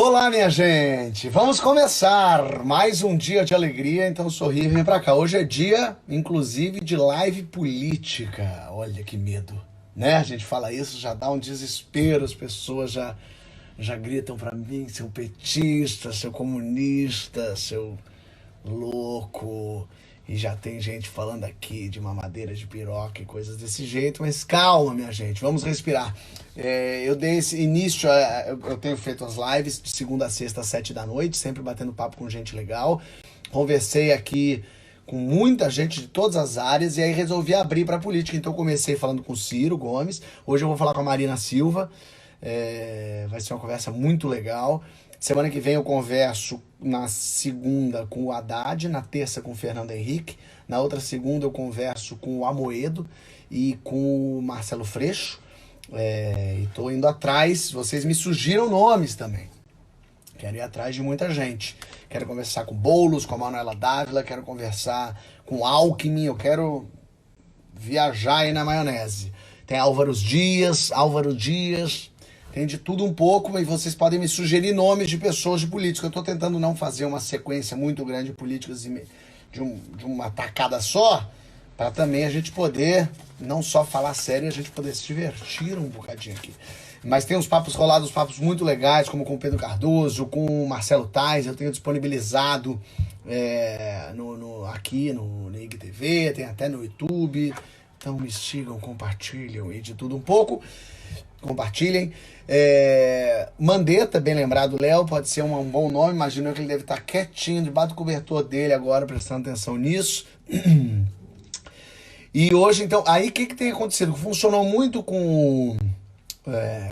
Olá, minha gente! Vamos começar mais um dia de alegria, então sorri e vem pra cá. Hoje é dia, inclusive, de live política. Olha que medo, né? A gente fala isso, já dá um desespero, as pessoas já gritam pra mim, seu petista, seu comunista, seu louco. E já tem gente falando aqui de mamadeira de piroca e coisas desse jeito, mas calma, minha gente, vamos respirar. Eu dei esse início, eu tenho feito as lives de segunda a sexta às 7 da noite, sempre batendo papo com gente legal. Conversei aqui com muita gente de todas as áreas e aí resolvi abrir para política. Então comecei falando com o Ciro Gomes, hoje eu vou falar com a Marina Silva. Vai ser uma conversa muito legal. Semana que vem eu converso na segunda com o Haddad, na terça com o Fernando Henrique, na outra segunda eu converso com o Amoedo e com o Marcelo Freixo. E tô indo atrás, vocês me surgiram nomes também. Quero ir atrás de muita gente. Quero conversar com o Boulos, com a Manuela Dávila, quero conversar com o Alckmin, eu quero viajar aí na maionese. Tem Álvaro Dias, tem de tudo um pouco, e vocês podem me sugerir nomes de pessoas de política. Eu tô tentando não fazer uma sequência muito grande de políticas de uma tacada só, para também a gente poder não só falar sério, a gente poder se divertir um bocadinho aqui. Mas tem uns papos rolados, uns papos muito legais, como com o Pedro Cardoso, com o Marcelo Tais, eu tenho disponibilizado aqui no IGTV, tem até no YouTube. Então me sigam, compartilham e de tudo um pouco. Compartilhem. Mandetta, bem lembrado, Léo, pode ser um bom nome. Imagino que ele deve estar quietinho debaixo do cobertor dele agora, prestando atenção nisso. E hoje, então, aí o que tem acontecido? Funcionou muito com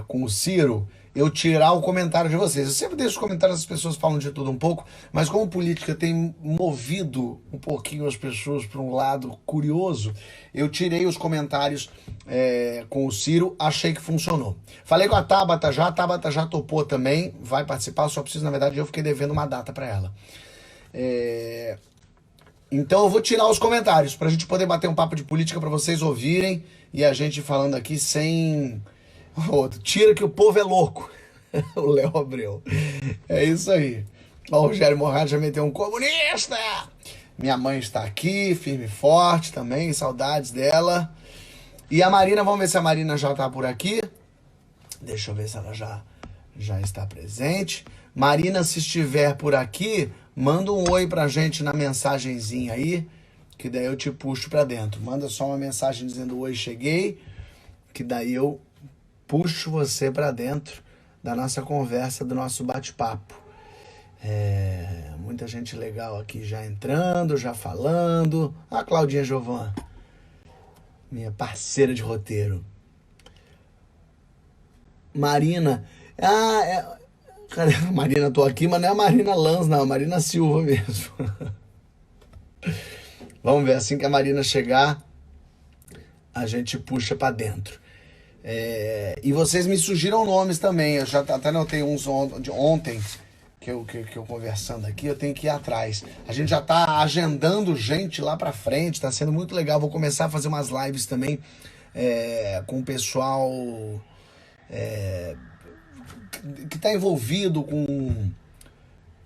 o Ciro, eu tirar o comentário de vocês. Eu sempre deixo os comentários, as pessoas falam de tudo um pouco, mas como política tem movido um pouquinho as pessoas para um lado curioso, eu tirei os comentários com o Ciro, achei que funcionou. Falei com a Tabata já topou também, vai participar, só preciso, na verdade, eu fiquei devendo uma data para ela. Então eu vou tirar os comentários, pra gente poder bater um papo de política pra vocês ouvirem, e a gente falando aqui sem... Tira que o povo é louco. O Léo Abreu. É isso aí. Ó, o Rogério Morgado já meteu um comunista. Minha mãe está aqui, firme e forte também, saudades dela. E a Marina, vamos ver se a Marina já está por aqui. Deixa eu ver se ela já está presente. Marina, se estiver por aqui, manda um oi pra gente na mensagenzinha aí, que daí eu te puxo pra dentro. Manda só uma mensagem dizendo oi, cheguei, que daí eu puxo você pra dentro da nossa conversa, do nosso bate-papo. Muita gente legal aqui já entrando, já falando. A Claudinha Jovan, minha parceira de roteiro. Marina. Cadê? Marina, tô aqui, mas não é a Marina Lanz, não, é a Marina Silva mesmo. Vamos ver, assim que a Marina chegar, a gente puxa pra dentro. E vocês me surgiram nomes também. Eu já até notei uns de ontem que eu conversando aqui, eu tenho que ir atrás. A gente já tá agendando gente lá pra frente, tá sendo muito legal. Vou começar a fazer umas lives também com o pessoal que tá envolvido com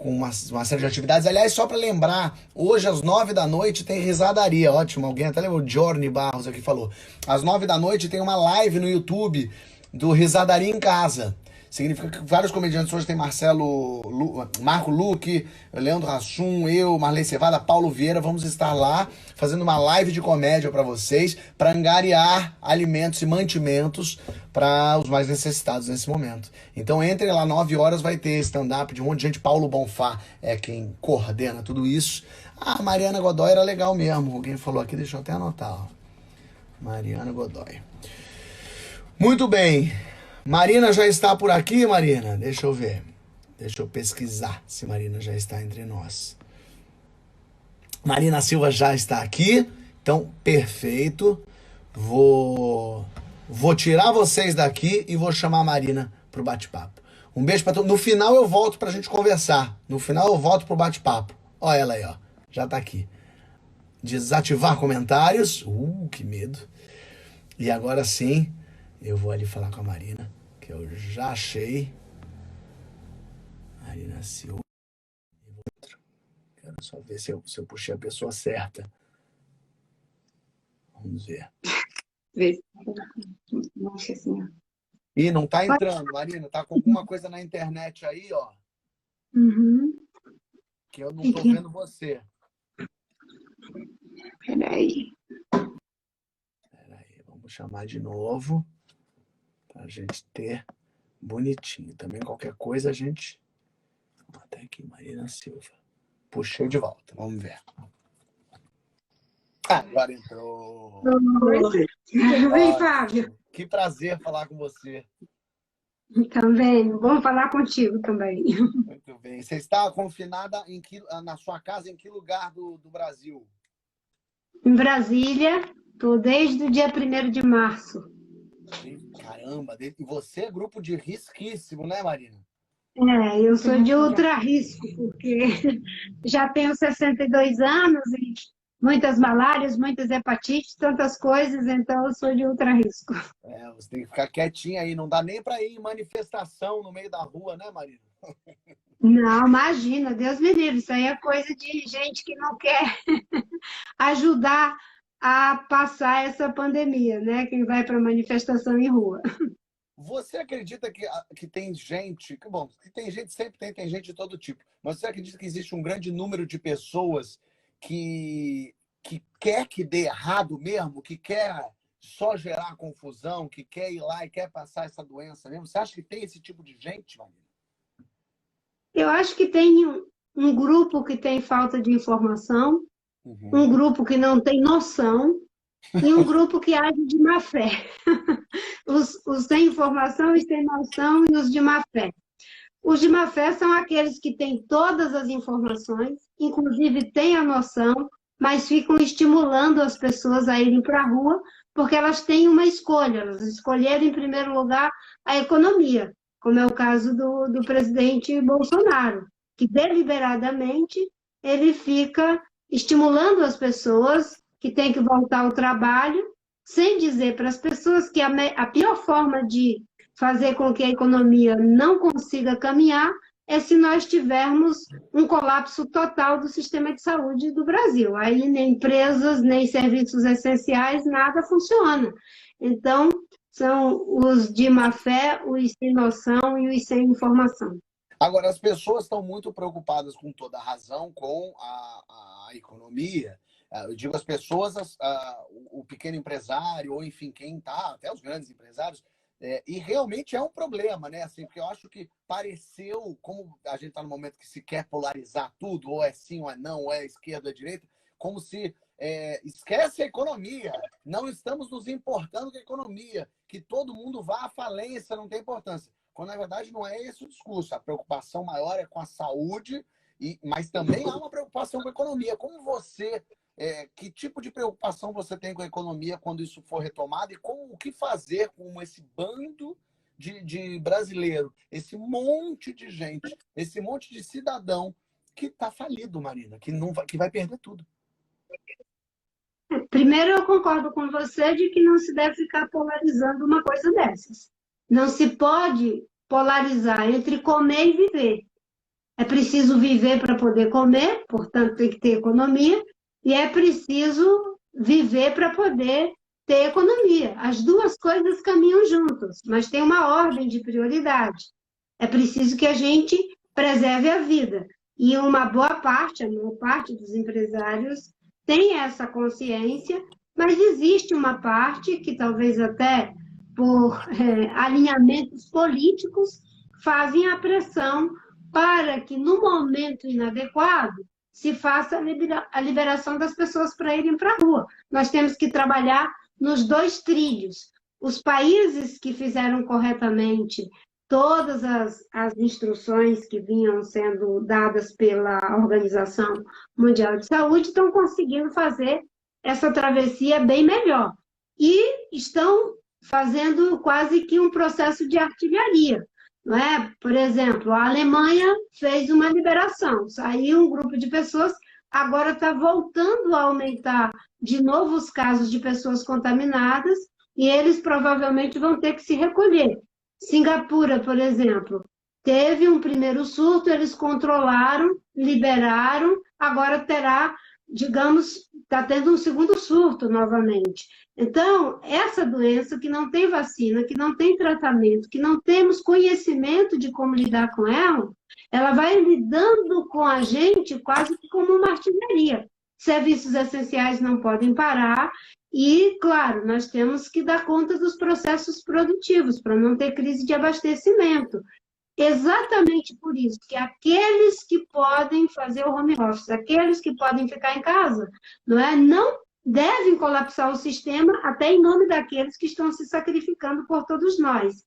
uma série de atividades. Aliás, só para lembrar, hoje às 9 da noite tem risadaria. Ótimo, alguém até lembrou, Johnny Barros aqui falou. Às 9 da noite tem uma live no YouTube do Risadaria em Casa. Significa que vários comediantes hoje tem Marco Luque, Leandro Hassum, eu, Marley Cevada, Paulo Vieira. Vamos estar lá fazendo uma live de comédia para vocês, para angariar alimentos e mantimentos para os mais necessitados nesse momento. Então entrem lá, 9 horas vai ter stand-up de um monte de gente. Paulo Bonfá é quem coordena tudo isso. A Mariana Godoy era legal mesmo. Alguém falou aqui, deixa eu até anotar. Ó. Mariana Godoy. Muito bem. Marina já está por aqui, Marina? Deixa eu ver. Deixa eu pesquisar se Marina já está entre nós. Marina Silva já está aqui. Então, perfeito. Vou tirar vocês daqui e vou chamar a Marina pro bate-papo. Um beijo pra todos. No final eu volto pra gente conversar. No final eu volto pro bate-papo. Ó ela aí, ó. Já tá aqui. Desativar comentários. Que medo. E agora sim... eu vou ali falar com a Marina, que eu já achei. Marina Silva. Quero só ver se eu puxei a pessoa certa. Vamos ver. Nossa Senhora. Ih, não tá entrando, Marina. Tá com alguma coisa na internet aí, ó. Uhum. Que eu não tô vendo você. Peraí. Vamos chamar de novo. Pra gente ter bonitinho. Também qualquer coisa a gente... Até aqui, Marina Silva. Puxei de volta. Vamos ver. Agora entrou. Oi. Tudo bem, Fábio? Que prazer falar com você. Também. Bom falar contigo também. Muito bem. Você está confinada na sua casa em que lugar do Brasil? Em Brasília, estou desde o dia 1º de março. Caramba, e você é grupo de risquíssimo, né, Marina? Eu sou de ultra risco, porque já tenho 62 anos e muitas malárias, muitas hepatites, tantas coisas, então eu sou de ultra risco. Você tem que ficar quietinha aí, não dá nem para ir em manifestação no meio da rua, né, Marina? Não, imagina, Deus me livre, isso aí é coisa de gente que não quer ajudar a passar essa pandemia, né? Quem vai para manifestação em rua. Você acredita que tem gente, bom, que tem gente, sempre tem gente de todo tipo, mas você acredita que existe um grande número de pessoas que quer que dê errado mesmo, que quer só gerar confusão, que quer ir lá e quer passar essa doença mesmo? Você acha que tem esse tipo de gente, Marina? Eu acho que tem um grupo que tem falta de informação, um grupo que não tem noção e um grupo que age de má fé. Os sem informação, os sem noção e os de má fé. Os de má fé são aqueles que têm todas as informações, inclusive têm a noção, mas ficam estimulando as pessoas a irem para a rua, porque elas têm uma escolha. Elas escolheram, em primeiro lugar, a economia, como é o caso do presidente Bolsonaro, que deliberadamente ele fica estimulando as pessoas que têm que voltar ao trabalho, sem dizer para as pessoas que a pior forma de fazer com que a economia não consiga caminhar é se nós tivermos um colapso total do sistema de saúde do Brasil. Aí nem empresas, nem serviços essenciais, nada funciona. Então, são os de má fé, os sem noção e os sem informação. Agora, as pessoas estão muito preocupadas, com toda a razão, com a economia. Eu digo as pessoas, o pequeno empresário, ou enfim, quem está, até os grandes empresários, e realmente é um problema, né? Assim, porque eu acho que pareceu, como a gente está no momento que se quer polarizar tudo, ou é sim ou é não, ou é esquerda ou é direita, como se esquece a economia, não estamos nos importando com a economia, que todo mundo vá à falência, não tem importância. Quando, na verdade, não é esse o discurso. A preocupação maior é com a saúde, mas também há uma preocupação com a economia. Como você... que tipo de preocupação você tem com a economia quando isso for retomado e o que fazer com esse bando de brasileiro, esse monte de gente, esse monte de cidadão que está falido, Marina, que vai perder tudo? Primeiro, eu concordo com você de que não se deve ficar polarizando uma coisa dessas. Não se pode polarizar entre comer e viver. É preciso viver para poder comer, portanto, tem que ter economia, e é preciso viver para poder ter economia. As duas coisas caminham juntas, mas tem uma ordem de prioridade. É preciso que a gente preserve a vida. E uma boa parte, a maior parte dos empresários tem essa consciência, mas existe uma parte que talvez até por alinhamentos políticos fazem a pressão para que no momento inadequado se faça a liberação das pessoas para irem para a rua. Nós temos que trabalhar nos dois trilhos. Os países que fizeram corretamente todas as instruções que vinham sendo dadas pela Organização Mundial de Saúde estão conseguindo fazer essa travessia bem melhor. E estão fazendo quase que um processo de artilharia. Não é? Por exemplo, a Alemanha fez uma liberação, saiu um grupo de pessoas, agora está voltando a aumentar de novo os casos de pessoas contaminadas e eles provavelmente vão ter que se recolher. Singapura, por exemplo, Teve um primeiro surto, eles controlaram, liberaram, agora terá, digamos, está tendo um segundo surto novamente. Então, essa doença que não tem vacina, que não tem tratamento, que não temos conhecimento de como lidar com ela, ela vai lidando com a gente quase que como uma artilharia. Serviços essenciais não podem parar e, claro, nós temos que dar conta dos processos produtivos para não ter crise de abastecimento. Exatamente por isso que aqueles que podem fazer o home office, aqueles que podem ficar em casa, não devem colapsar o sistema até em nome daqueles que estão se sacrificando por todos nós.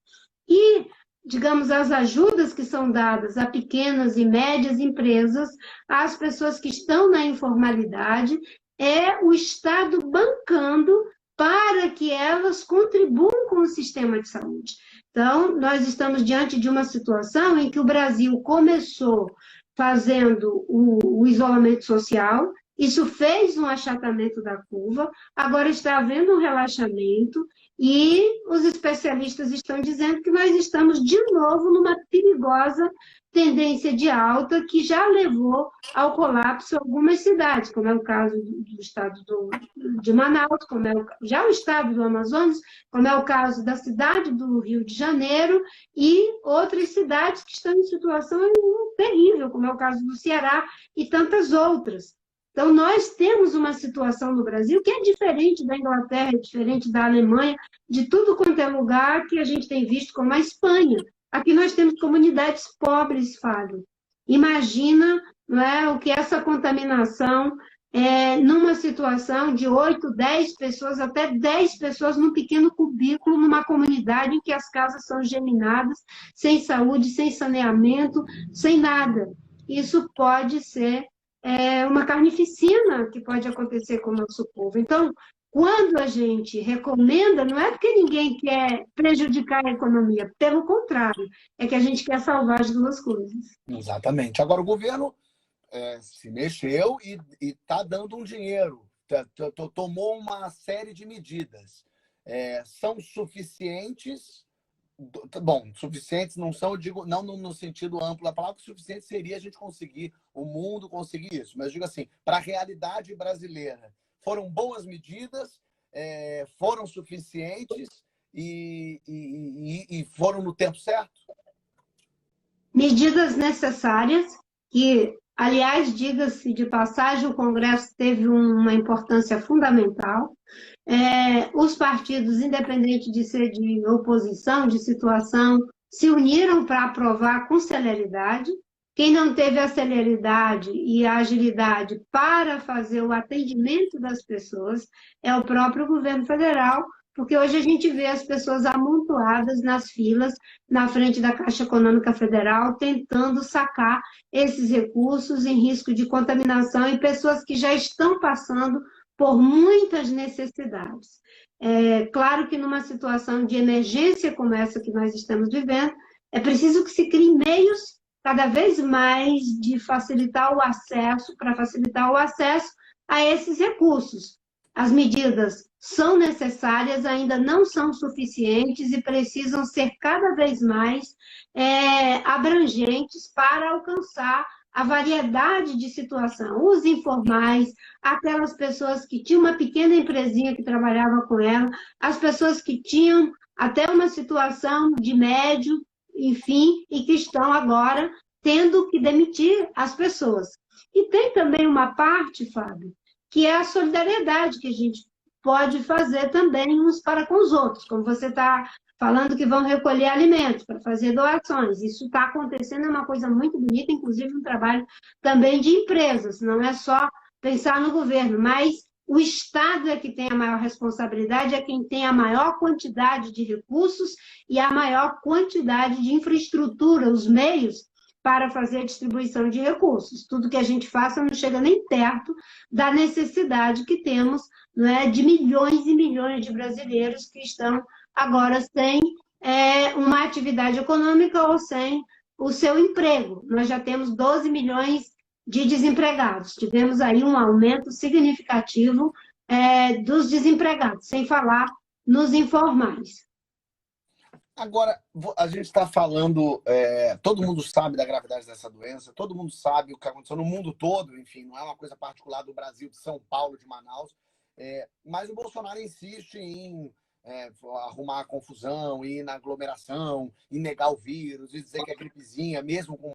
E, digamos, as ajudas que são dadas a pequenas e médias empresas, às pessoas que estão na informalidade, é o Estado bancando para que elas contribuam com o sistema de saúde. Então, nós estamos diante de uma situação em que o Brasil começou fazendo o isolamento social, isso fez um achatamento da curva, agora está havendo um relaxamento e os especialistas estão dizendo que nós estamos de novo numa perigosa tendência de alta que já levou ao colapso algumas cidades, como é o caso do estado de Manaus, como é já o estado do Amazonas, como é o caso da cidade do Rio de Janeiro e outras cidades que estão em situação terrível, como é o caso do Ceará e tantas outras. Então, nós temos uma situação no Brasil que é diferente da Inglaterra, é diferente da Alemanha, de tudo quanto é lugar que a gente tem visto, como a Espanha. Aqui nós temos comunidades pobres, Fábio. Imagina, não é, o que essa contaminação numa situação de 8, 10 pessoas, até 10 pessoas num pequeno cubículo, numa comunidade em que as casas são geminadas, sem saúde, sem saneamento, sem nada. Isso pode ser uma carnificina que pode acontecer com o nosso povo. Então, quando a gente recomenda, não é porque ninguém quer prejudicar a economia, pelo contrário, é que a gente quer salvar as duas coisas. Exatamente. Agora, o governo se mexeu e está dando um dinheiro, tomou uma série de medidas. São suficientes? Bom, suficientes não são, eu digo, não no sentido amplo da palavra, que suficiente seria a gente conseguir, o mundo conseguir isso, mas eu digo assim, para a realidade brasileira, foram boas medidas, foram suficientes e foram no tempo certo? Medidas necessárias, que, aliás, diga-se de passagem, o Congresso teve uma importância fundamental. Os partidos, independente de ser de oposição, de situação, se uniram para aprovar com celeridade. Quem não teve a celeridade e a agilidade para fazer o atendimento das pessoas é o próprio governo federal, porque hoje a gente vê as pessoas amontoadas nas filas, na frente da Caixa Econômica Federal, tentando sacar esses recursos em risco de contaminação e pessoas que já estão passando por muitas necessidades. Claro que numa situação de emergência como essa que nós estamos vivendo, é preciso que se criem meios cada vez mais de facilitar o acesso, para facilitar o acesso a esses recursos. As medidas são necessárias, ainda não são suficientes e precisam ser cada vez mais abrangentes para alcançar a variedade de situação, os informais, aquelas pessoas que tinham uma pequena empresinha que trabalhava com ela, as pessoas que tinham até uma situação de médio, enfim, e que estão agora tendo que demitir as pessoas. E tem também uma parte, Fábio, que é a solidariedade que a gente pode fazer também uns para com os outros, como você está falando que vão recolher alimentos para fazer doações. Isso está acontecendo, é uma coisa muito bonita, inclusive um trabalho também de empresas, não é só pensar no governo, mas o Estado é que tem a maior responsabilidade, é quem tem a maior quantidade de recursos e a maior quantidade de infraestrutura, os meios para fazer a distribuição de recursos. Tudo que a gente faça não chega nem perto da necessidade que temos, não é, de milhões e milhões de brasileiros que estão agora sem uma atividade econômica ou sem o seu emprego. Nós já temos 12 milhões de desempregados. Tivemos aí um aumento significativo dos desempregados, sem falar nos informais. Agora, a gente está falando, todo mundo sabe da gravidade dessa doença, todo mundo sabe o que aconteceu no mundo todo, enfim, não é uma coisa particular do Brasil, de São Paulo, de Manaus, mas o Bolsonaro insiste em arrumar a confusão, ir na aglomeração, em negar o vírus, e dizer que é gripezinha, mesmo com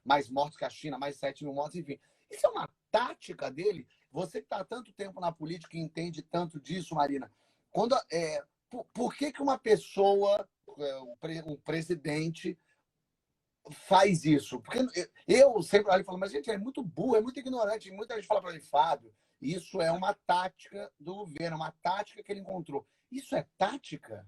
mais mortos que a China, mais de 7 mil mortos, enfim. Isso é uma tática dele? Você que está há tanto tempo na política e entende tanto disso, Marina, quando, por que que uma pessoa, um presidente, faz isso? Porque eu sempre olho e falo, mas gente, é muito burro, é muito ignorante. Muita gente fala para mim, Fábio, isso é uma tática do governo, uma tática que ele encontrou. Isso é tática?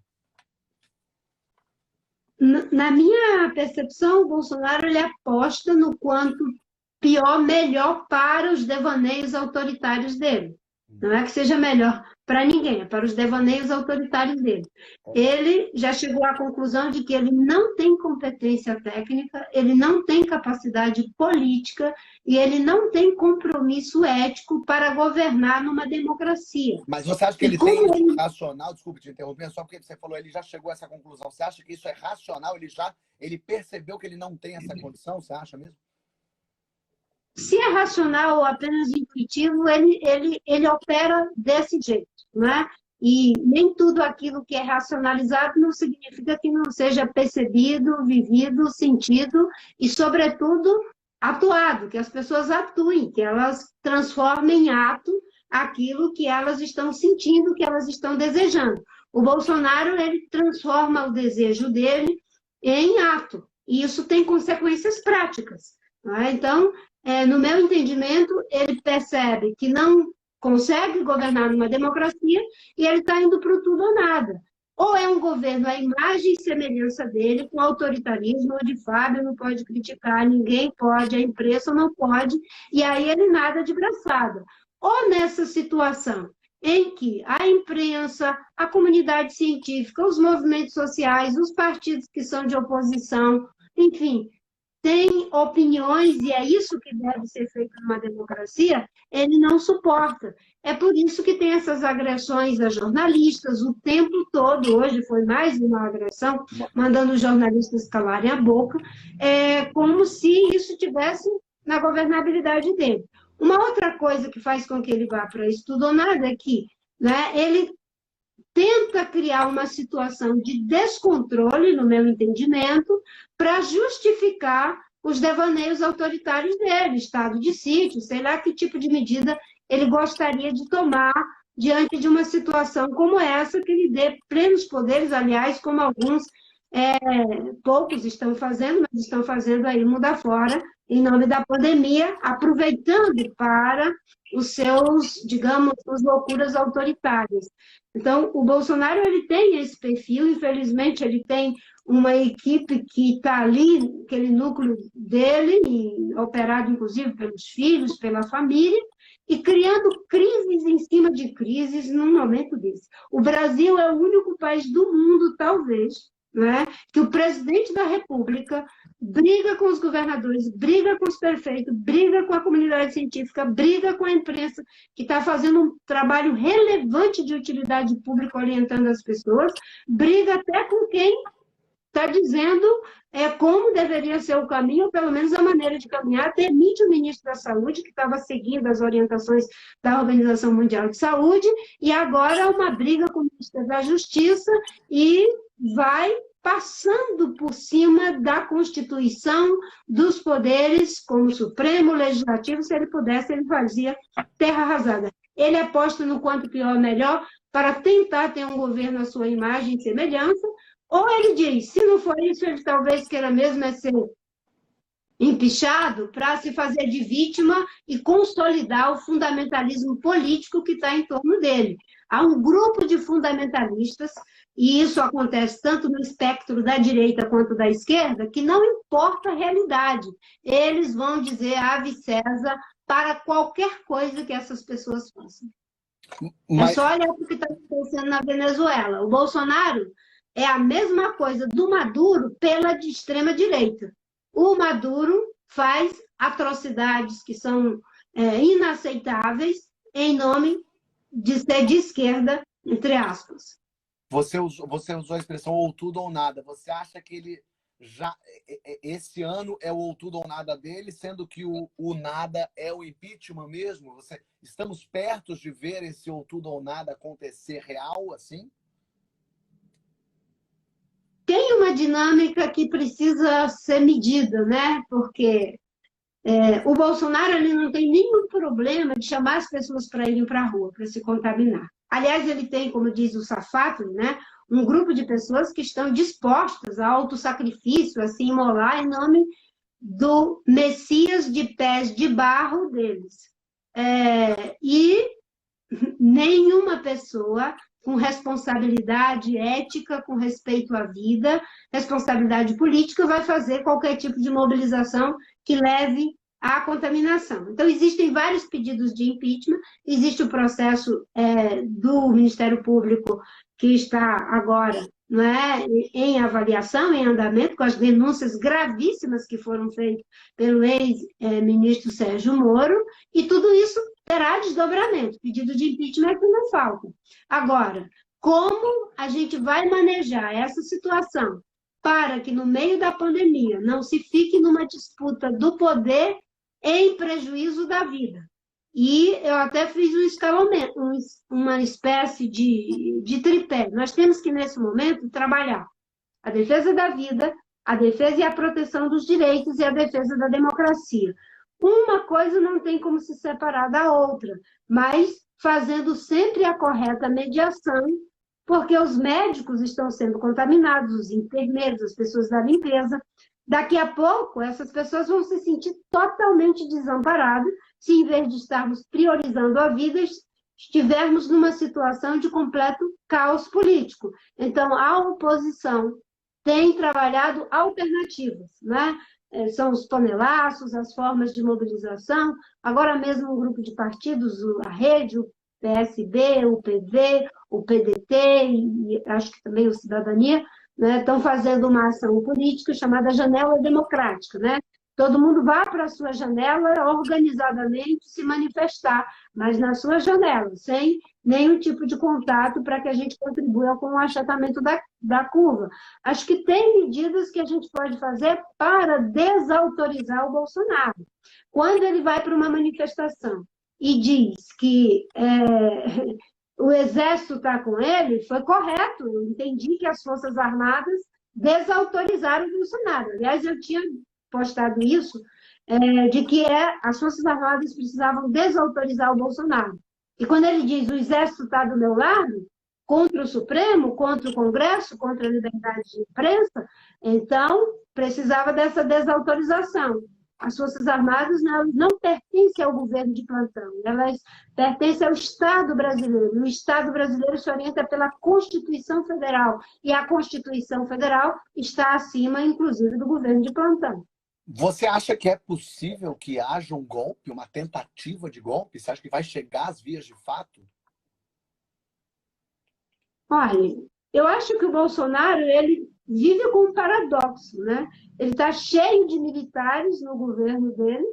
Na minha percepção, o Bolsonaro ele aposta no quanto pior, melhor para os devaneios autoritários dele. Não é que seja melhor para ninguém, é para os devaneios autoritários dele. Ele já chegou à conclusão de que ele não tem competência técnica, ele não tem capacidade política e ele não tem compromisso ético para governar numa democracia. Mas você acha que ele tem isso racional? Desculpe te interromper, só porque você falou, ele já chegou a essa conclusão. Você acha que isso é racional? Ele percebeu que ele não tem essa condição? Você acha mesmo? Se é racional ou apenas intuitivo, ele opera desse jeito, né? E nem tudo aquilo que é racionalizado não significa que não seja percebido, vivido, sentido e, sobretudo, atuado, que as pessoas atuem, que elas transformem em ato aquilo que elas estão sentindo, que elas estão desejando. O Bolsonaro, ele transforma o desejo dele em ato, e isso tem consequências práticas, né? Então, no meu entendimento, ele percebe que não consegue governar numa democracia e ele está indo para o tudo ou nada. Ou é um governo à imagem e semelhança dele, com autoritarismo, onde Fábio não pode criticar, ninguém pode, a imprensa não pode, e aí ele nada de braçada. Ou nessa situação em que a imprensa, a comunidade científica, os movimentos sociais, os partidos que são de oposição, enfim, tem opiniões, e é isso que deve ser feito numa democracia, ele não suporta. É por isso que tem essas agressões a jornalistas o tempo todo. Hoje foi mais uma agressão, mandando os jornalistas calarem a boca, como se isso tivesse na governabilidade dele. Uma outra coisa que faz com que ele vá para isso tudo ou nada é que, né, ele tenta criar uma situação de descontrole, no meu entendimento, para justificar os devaneios autoritários dele, estado de sítio, sei lá que tipo de medida ele gostaria de tomar diante de uma situação como essa, que lhe dê plenos poderes, aliás, como alguns poucos estão fazendo, mas estão fazendo aí mundo afora, em nome da pandemia, aproveitando para os seus, digamos, as loucuras autoritárias. Então, o Bolsonaro, ele tem esse perfil, infelizmente, ele tem uma equipe que está ali, aquele núcleo dele, operado, inclusive, pelos filhos, pela família, e criando crises em cima de crises num momento desse. O Brasil é o único país do mundo, talvez, né, que o presidente da República briga com os governadores, briga com os prefeitos, briga com a comunidade científica, briga com a imprensa, que está fazendo um trabalho relevante de utilidade pública orientando as pessoas, briga até com quem está dizendo como deveria ser o caminho, ou pelo menos a maneira de caminhar, demite o ministro da Saúde, que estava seguindo as orientações da Organização Mundial de Saúde, e agora uma briga com o ministro da Justiça, e vai passando por cima da Constituição, dos poderes, como Supremo, Legislativo. Se ele pudesse, ele fazia terra arrasada. Ele aposta no quanto pior melhor para tentar ter um governo à sua imagem e semelhança, ou ele diz, se não for isso, ele talvez queira mesmo ser empichado para se fazer de vítima e consolidar o fundamentalismo político que está em torno dele. Há um grupo de fundamentalistas, e isso acontece tanto no espectro da direita quanto da esquerda, que não importa a realidade. Eles vão dizer ave César para qualquer coisa que essas pessoas façam. É só olhar o que está acontecendo na Venezuela. O Bolsonaro é a mesma coisa do Maduro pela de extrema-direita. O Maduro faz atrocidades que são inaceitáveis em nome de ser de esquerda, entre aspas. Você usou a expressão ou tudo ou nada. Você acha que ele já esse ano é o ou tudo ou nada dele, sendo que o nada é o impeachment mesmo? Estamos perto de ver esse ou tudo ou nada acontecer real, assim? Tem uma dinâmica que precisa ser medida, né? Porque o Bolsonaro ele não tem nenhum problema de chamar as pessoas para irem para a rua, para se contaminar. Aliás, ele tem, como diz o Safatli, né, um grupo de pessoas que estão dispostas a autossacrifício, a se imolar em nome do Messias de pés de barro deles. E nenhuma pessoa com responsabilidade ética, com respeito à vida, responsabilidade política, vai fazer qualquer tipo de mobilização que leve à contaminação. Então, existem vários pedidos de impeachment, existe o processo do Ministério Público que está agora, não é, em avaliação, em andamento, com as denúncias gravíssimas que foram feitas pelo ex-ministro Sérgio Moro, e tudo isso terá desdobramento. Pedido de impeachment é que não falta. Agora, como a gente vai manejar essa situação para que no meio da pandemia não se fique numa disputa do poder em prejuízo da vida? E eu até fiz um escalonamento, uma espécie de tripé. Nós temos que, nesse momento, trabalhar a defesa da vida, a defesa e a proteção dos direitos e a defesa da democracia. Uma coisa não tem como se separar da outra, mas fazendo sempre a correta mediação, porque os médicos estão sendo contaminados, os enfermeiros, as pessoas da limpeza. Daqui a pouco, essas pessoas vão se sentir totalmente desamparadas se, em vez de estarmos priorizando a vida, estivermos numa situação de completo caos político. Então, a oposição tem trabalhado alternativas, né? São os panelaços, as formas de mobilização. Agora mesmo um grupo de partidos, a Rede, o PSB, o PV, o PDT e acho que também o Cidadania, né, estão fazendo uma ação política chamada Janela Democrática, né? Todo mundo vá para a sua janela organizadamente se manifestar, mas na sua janela, sem nenhum tipo de contato para que a gente contribua com o achatamento da curva. Acho que tem medidas que a gente pode fazer para desautorizar o Bolsonaro. Quando ele vai para uma manifestação e diz que o Exército está com ele, foi correto. Eu entendi que as Forças Armadas desautorizaram o Bolsonaro. Aliás, eu tinha postado isso, de que as Forças Armadas precisavam desautorizar o Bolsonaro. E quando ele diz o Exército está do meu lado, contra o Supremo, contra o Congresso, contra a liberdade de imprensa, então precisava dessa desautorização. As Forças Armadas não pertencem ao governo de plantão, elas pertencem ao Estado brasileiro. E o Estado brasileiro se orienta pela Constituição Federal, e a Constituição Federal está acima, inclusive, do governo de plantão. Você acha que é possível que haja um golpe, uma tentativa de golpe? Você acha que vai chegar às vias de fato? Olha, eu acho que o Bolsonaro ele vive com um paradoxo, né? Ele está cheio de militares no governo dele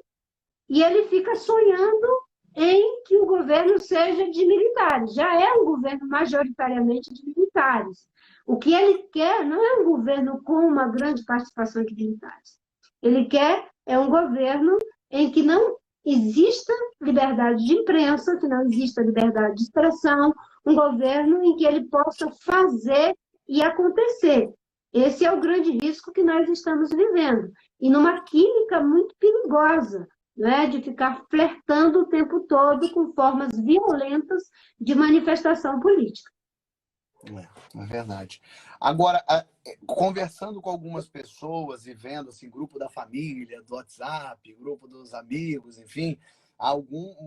e ele fica sonhando em que o governo seja de militares. Já é um governo majoritariamente de militares. O que ele quer não é um governo com uma grande participação de militares. Ele quer um governo em que não exista liberdade de imprensa, que não exista liberdade de expressão, um governo em que ele possa fazer e acontecer. Esse é o grande risco que nós estamos vivendo. E numa química muito perigosa, né, de ficar flertando o tempo todo com formas violentas de manifestação política. É verdade. Agora, conversando com algumas pessoas e vendo assim, grupo da família, do WhatsApp, grupo dos amigos, enfim,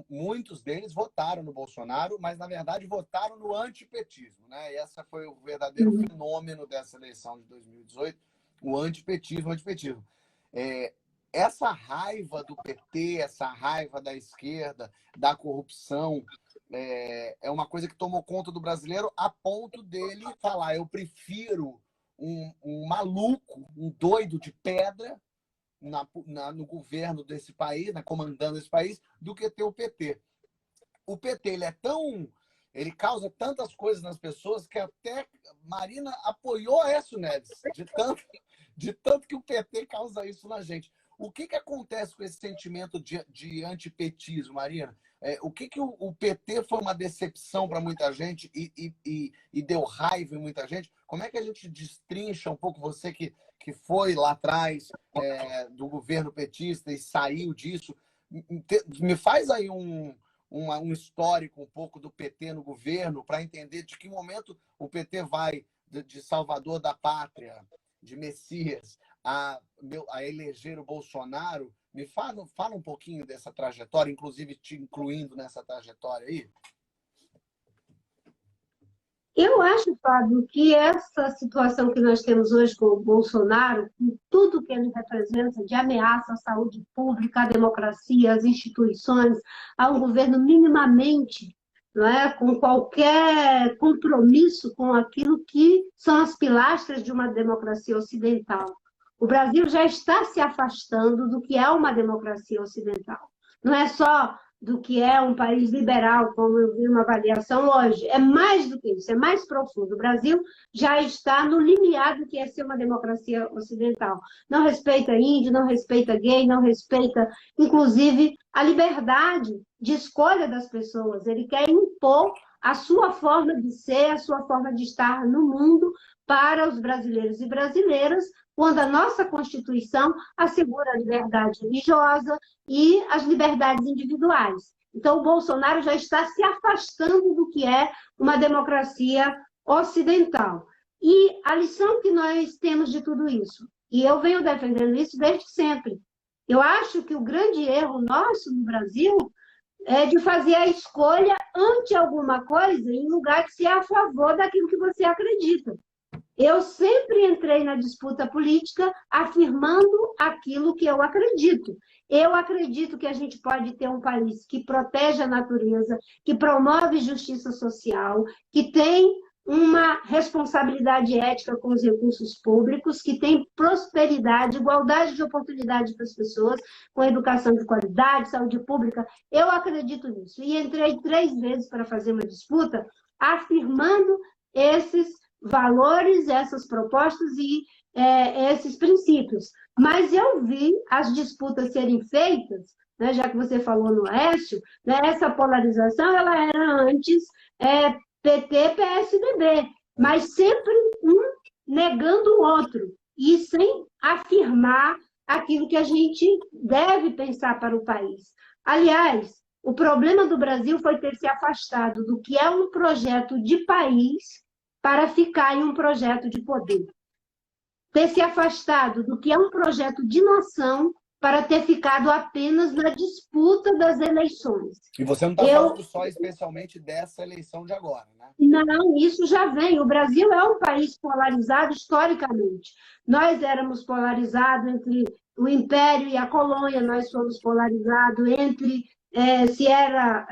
muitos deles votaram no Bolsonaro, mas na verdade votaram no antipetismo, né? E esse foi o verdadeiro fenômeno dessa eleição de 2018, o antipetismo, essa raiva do PT, essa raiva da esquerda, da corrupção, é uma coisa que tomou conta do brasileiro a ponto dele falar: eu prefiro um maluco, um doido de pedra no governo desse país, comandando esse país, do que ter o PT. O PT ele é tão ele causa tantas coisas nas pessoas que até Marina apoiou Aécio Neves, de tanto que o PT causa isso na gente. O que acontece com esse sentimento de antipetismo, Marina? O que o PT foi uma decepção para muita gente e deu raiva em muita gente? Como é que a gente destrincha um pouco você que foi lá atrás do governo petista e saiu disso? Me faz aí um histórico um pouco do PT no governo para entender de que momento o PT vai de salvador da pátria, de Messias, a eleger o Bolsonaro. Fala um pouquinho dessa trajetória, inclusive te incluindo nessa trajetória aí. Eu acho, Fábio, que essa situação que nós temos hoje com o Bolsonaro, com tudo que ele representa de ameaça à saúde pública, à democracia, às instituições, a um governo minimamente, não é, com qualquer compromisso com aquilo que são as pilastras de uma democracia ocidental. O Brasil já está se afastando do que é uma democracia ocidental. Não é só do que é um país liberal, como eu vi uma avaliação hoje. É mais do que isso, é mais profundo. O Brasil já está no limiar do que é ser uma democracia ocidental. Não respeita índio, não respeita gay, não respeita, inclusive, a liberdade de escolha das pessoas. Ele quer impor a sua forma de ser, a sua forma de estar no mundo para os brasileiros e brasileiras, quando a nossa Constituição assegura a liberdade religiosa e as liberdades individuais. Então, o Bolsonaro já está se afastando do que é uma democracia ocidental. E a lição que nós temos de tudo isso, e eu venho defendendo isso desde sempre, eu acho que o grande erro nosso no Brasil é de fazer a escolha ante alguma coisa em lugar de ser a favor daquilo que você acredita. Eu sempre entrei na disputa política afirmando aquilo que eu acredito. Eu acredito que a gente pode ter um país que protege a natureza, que promove justiça social, que tem uma responsabilidade ética com os recursos públicos, que tem prosperidade, igualdade de oportunidade para as pessoas, com educação de qualidade, saúde pública. Eu acredito nisso. E entrei 3 vezes para fazer uma disputa afirmando esses valores, essas propostas e esses princípios. Mas eu vi as disputas serem feitas, né, já que você falou no Aécio, né, essa polarização ela era antes PT, PSDB, mas sempre um negando o outro e sem afirmar aquilo que a gente deve pensar para o país. Aliás, o problema do Brasil foi ter se afastado do que é um projeto de país para ficar em um projeto de poder. Ter se afastado do que é um projeto de nação para ter ficado apenas na disputa das eleições. E você não está falando só especialmente dessa eleição de agora, né? Não, isso já vem. O Brasil é um país polarizado historicamente. Nós éramos polarizados entre o Império e a colônia, nós fomos polarizados entre se era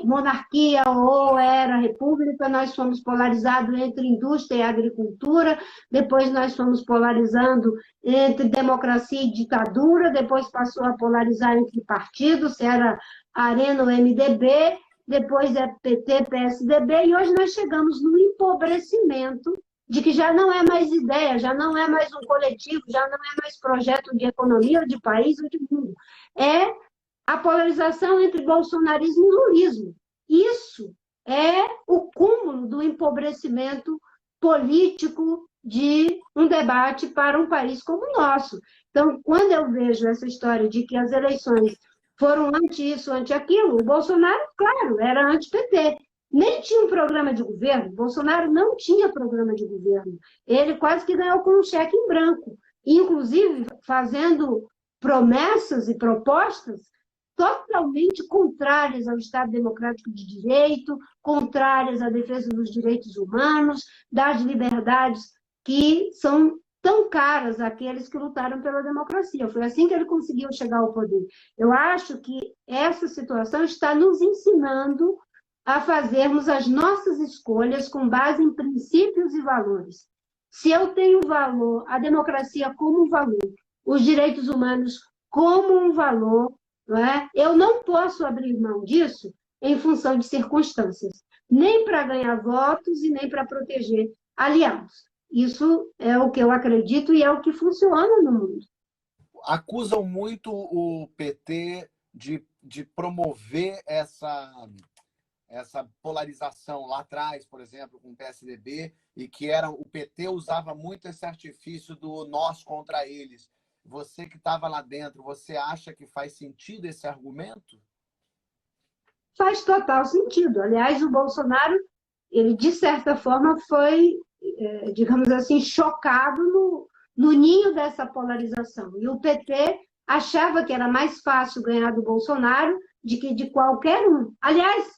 monarquia ou era república, nós fomos polarizados entre indústria e agricultura, depois nós fomos polarizando entre democracia e ditadura, depois passou a polarizar entre partidos, se era Arena ou MDB, depois é PT, PSDB, e hoje nós chegamos no empobrecimento de que já não é mais ideia, já não é mais um coletivo, já não é mais projeto de economia, ou de país, ou de mundo. É a polarização entre bolsonarismo e lulismo. Isso é o cúmulo do empobrecimento político de um debate para um país como o nosso. Então, quando eu vejo essa história de que as eleições foram anti isso, anti aquilo, o Bolsonaro, claro, era anti-PT. Nem tinha um programa de governo. Bolsonaro não tinha programa de governo. Ele quase que ganhou com um cheque em branco. Inclusive, fazendo promessas e propostas totalmente contrárias ao Estado Democrático de Direito, contrárias à defesa dos direitos humanos, das liberdades que são tão caras àqueles que lutaram pela democracia. Foi assim que ele conseguiu chegar ao poder. Eu acho que essa situação está nos ensinando a fazermos as nossas escolhas com base em princípios e valores. Se eu tenho valor, a democracia como um valor, os direitos humanos como um valor, não é? Eu não posso abrir mão disso em função de circunstâncias. nem para ganhar votos e nem para proteger aliados. Isso é o que eu acredito e é o que funciona no mundo. Acusam muito o PT de promover essa polarização lá atrás, por exemplo, com o PSDB, e que o PT usava muito esse artifício do nós contra eles. Você que estava lá dentro, você acha que faz sentido esse argumento? Faz total sentido. Aliás, o Bolsonaro, ele, de certa forma, foi, digamos assim, chocado no ninho dessa polarização. E o PT achava que era mais fácil ganhar do Bolsonaro do que de qualquer um. Aliás,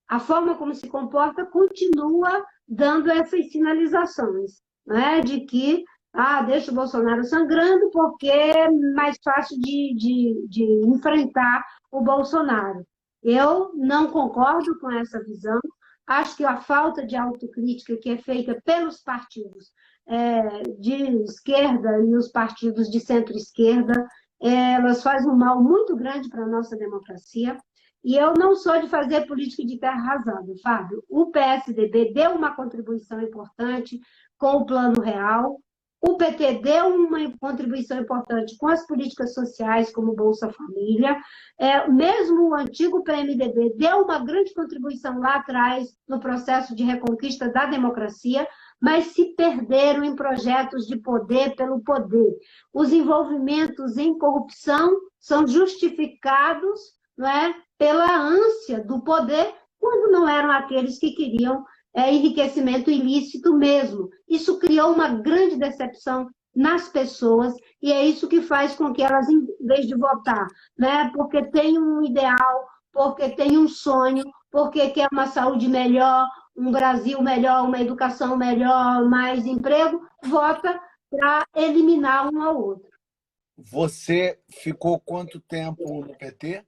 a forma como se comporta continua dando essas sinalizações, né, de que deixa o Bolsonaro sangrando porque é mais fácil de enfrentar o Bolsonaro. Eu não concordo com essa visão. Acho que a falta de autocrítica que é feita pelos partidos de esquerda e os partidos de centro-esquerda, elas fazem um mal muito grande para a nossa democracia. E eu não sou de fazer política de terra arrasada, Fábio. O PSDB deu uma contribuição importante com o Plano Real, o PT deu uma contribuição importante com as políticas sociais, como Bolsa Família. Mesmo o antigo PMDB deu uma grande contribuição lá atrás no processo de reconquista da democracia, mas se perderam em projetos de poder pelo poder. Os envolvimentos em corrupção são justificados, não é, pela ânsia do poder, quando não eram aqueles que queriam enriquecimento ilícito mesmo. Isso criou uma grande decepção nas pessoas e é isso que faz com que elas, em vez de votar, né, porque tem um ideal, porque tem um sonho, porque quer uma saúde melhor, um Brasil melhor, uma educação melhor, mais emprego, vota para eliminar um ao outro. Você ficou quanto tempo no PT?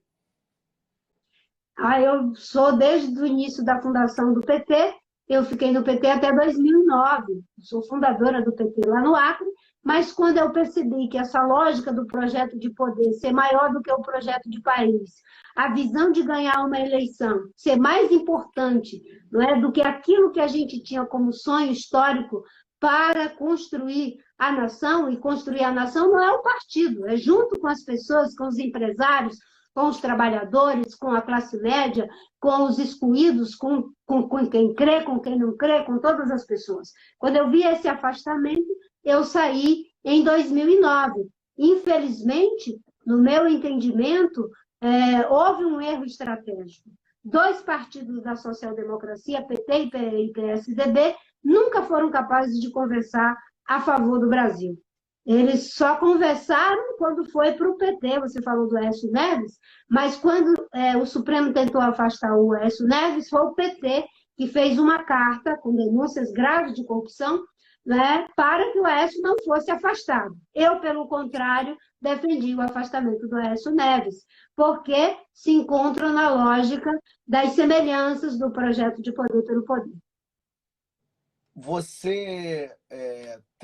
Eu sou desde o início da fundação do PT, eu fiquei no PT até 2009, sou fundadora do PT lá no Acre, mas quando eu percebi que essa lógica do projeto de poder ser maior do que o projeto de país, a visão de ganhar uma eleição ser mais importante, não é, do que aquilo que a gente tinha como sonho histórico para construir a nação, e construir a nação não é o partido, é junto com as pessoas, com os empresários, com os trabalhadores, com a classe média, com os excluídos, com quem crê, com quem não crê, com todas as pessoas. Quando eu vi esse afastamento, eu saí em 2009. Infelizmente, no meu entendimento, houve um erro estratégico. Dois partidos da social-democracia, PT e PSDB, nunca foram capazes de conversar a favor do Brasil. Eles só conversaram quando foi para o PT, você falou do Aécio Neves, mas quando o Supremo tentou afastar o Aécio Neves, foi o PT que fez uma carta com denúncias graves de corrupção, né, para que o Aécio não fosse afastado. Eu, pelo contrário, defendi o afastamento do Aécio Neves, porque se encontram na lógica das semelhanças do projeto de poder pelo poder. Você,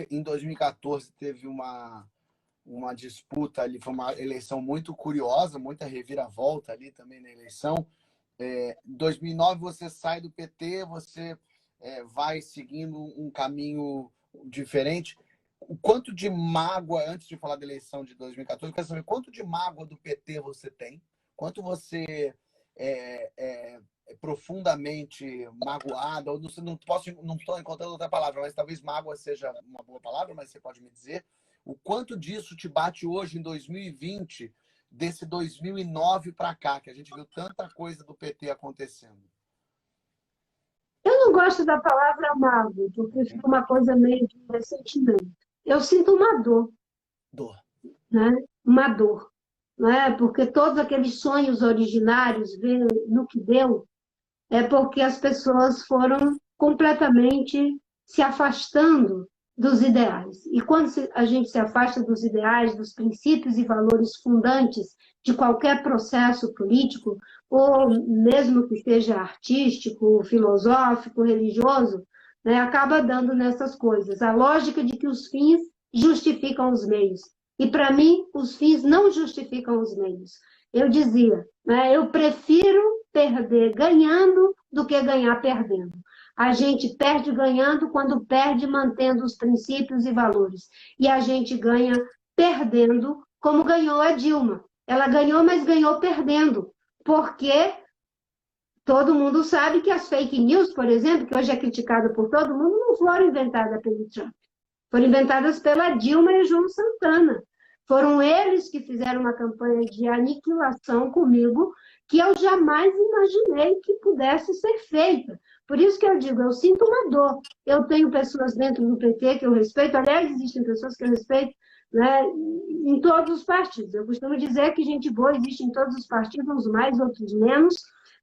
em 2014, teve uma disputa ali, foi uma eleição muito curiosa, muita reviravolta ali também na eleição. Em 2009 você sai do PT, você vai seguindo um caminho diferente. O quanto de mágoa, antes de falar da eleição de 2014, eu quero saber quanto de mágoa do PT você tem, quanto você é profundamente magoado, ou não estou encontrando outra palavra, mas talvez mágoa seja uma boa palavra, mas você pode me dizer o quanto disso te bate hoje em 2020, desse 2009 para cá, que a gente viu tanta coisa do PT acontecendo. Eu não gosto da palavra mágoa, porque fica uma coisa meio de ressentimento. Eu sinto uma dor. Dor. Né? Uma dor. Né? Porque todos aqueles sonhos originários, ver no que deu, é porque as pessoas foram completamente se afastando dos ideais. E quando a gente se afasta dos ideais, dos princípios e valores fundantes de qualquer processo político, ou mesmo que seja artístico, filosófico, religioso, né, acaba dando nessas coisas. A lógica de que os fins justificam os meios. E, para mim, os fins não justificam os meios. Eu dizia, né, eu prefiro perder ganhando do que ganhar perdendo. A gente perde ganhando quando perde mantendo os princípios e valores. E a gente ganha perdendo, como ganhou a Dilma. Ela ganhou, mas ganhou perdendo. Porque todo mundo sabe que as fake news, por exemplo, que hoje é criticada por todo mundo, não foram inventadas pelo Trump. Foram inventadas pela Dilma e João Santana. Foram eles que fizeram uma campanha de aniquilação comigo que eu jamais imaginei que pudesse ser feita. Por isso que eu digo, eu sinto uma dor. Eu tenho pessoas dentro do PT que eu respeito, aliás, existem pessoas que eu respeito, né, em todos os partidos. Eu costumo dizer que gente boa existe em todos os partidos, uns mais, outros menos,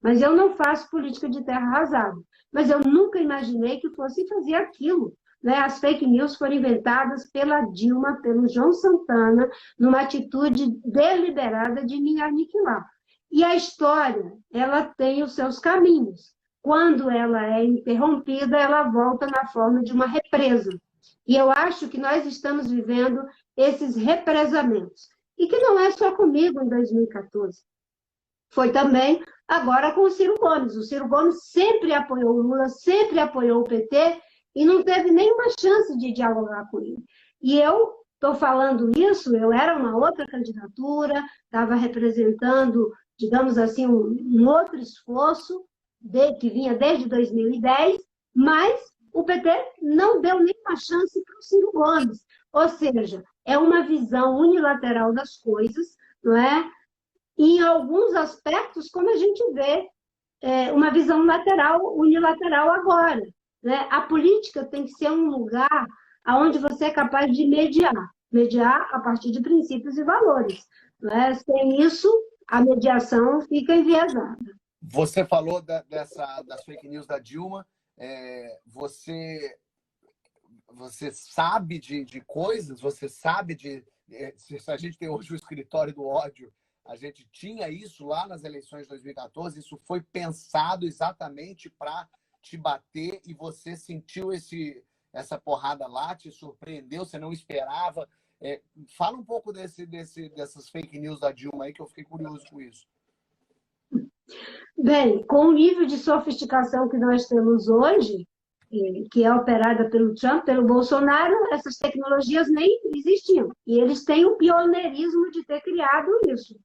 mas eu não faço política de terra arrasada. Mas eu nunca imaginei que fosse fazer aquilo. Né? As fake news foram inventadas pela Dilma, pelo João Santana, numa atitude deliberada de me aniquilar. E a história, ela tem os seus caminhos. Quando ela é interrompida, ela volta na forma de uma represa. E eu acho que nós estamos vivendo esses represamentos. E que não é só comigo em 2014. Foi também agora com o Ciro Gomes. O Ciro Gomes sempre apoiou o Lula, sempre apoiou o PT, e não teve nenhuma chance de dialogar com ele. E eu estou falando isso, eu era uma outra candidatura, estava representando, digamos assim, um outro esforço que vinha desde 2010, mas o PT não deu nenhuma chance para o Ciro Gomes. Ou seja, é uma visão unilateral das coisas, não é? E em alguns aspectos, como a gente vê, uma visão unilateral agora. Né? A política tem que ser um lugar onde você é capaz de mediar a partir de princípios e valores. Né? Sem isso, a mediação fica enviesada. Você falou das fake news da Dilma, você sabe de coisas, você sabe se a gente tem hoje o escritório do ódio, a gente tinha isso lá nas eleições de 2014, isso foi pensado exatamente para te bater e você sentiu essa porrada lá, te surpreendeu, você não esperava. Fala um pouco dessas fake news da Dilma aí, que eu fiquei curioso com isso. Bem, com o nível de sofisticação que nós temos hoje, que é operada pelo Trump, pelo Bolsonaro, essas tecnologias nem existiam. E eles têm o pioneirismo de ter criado isso.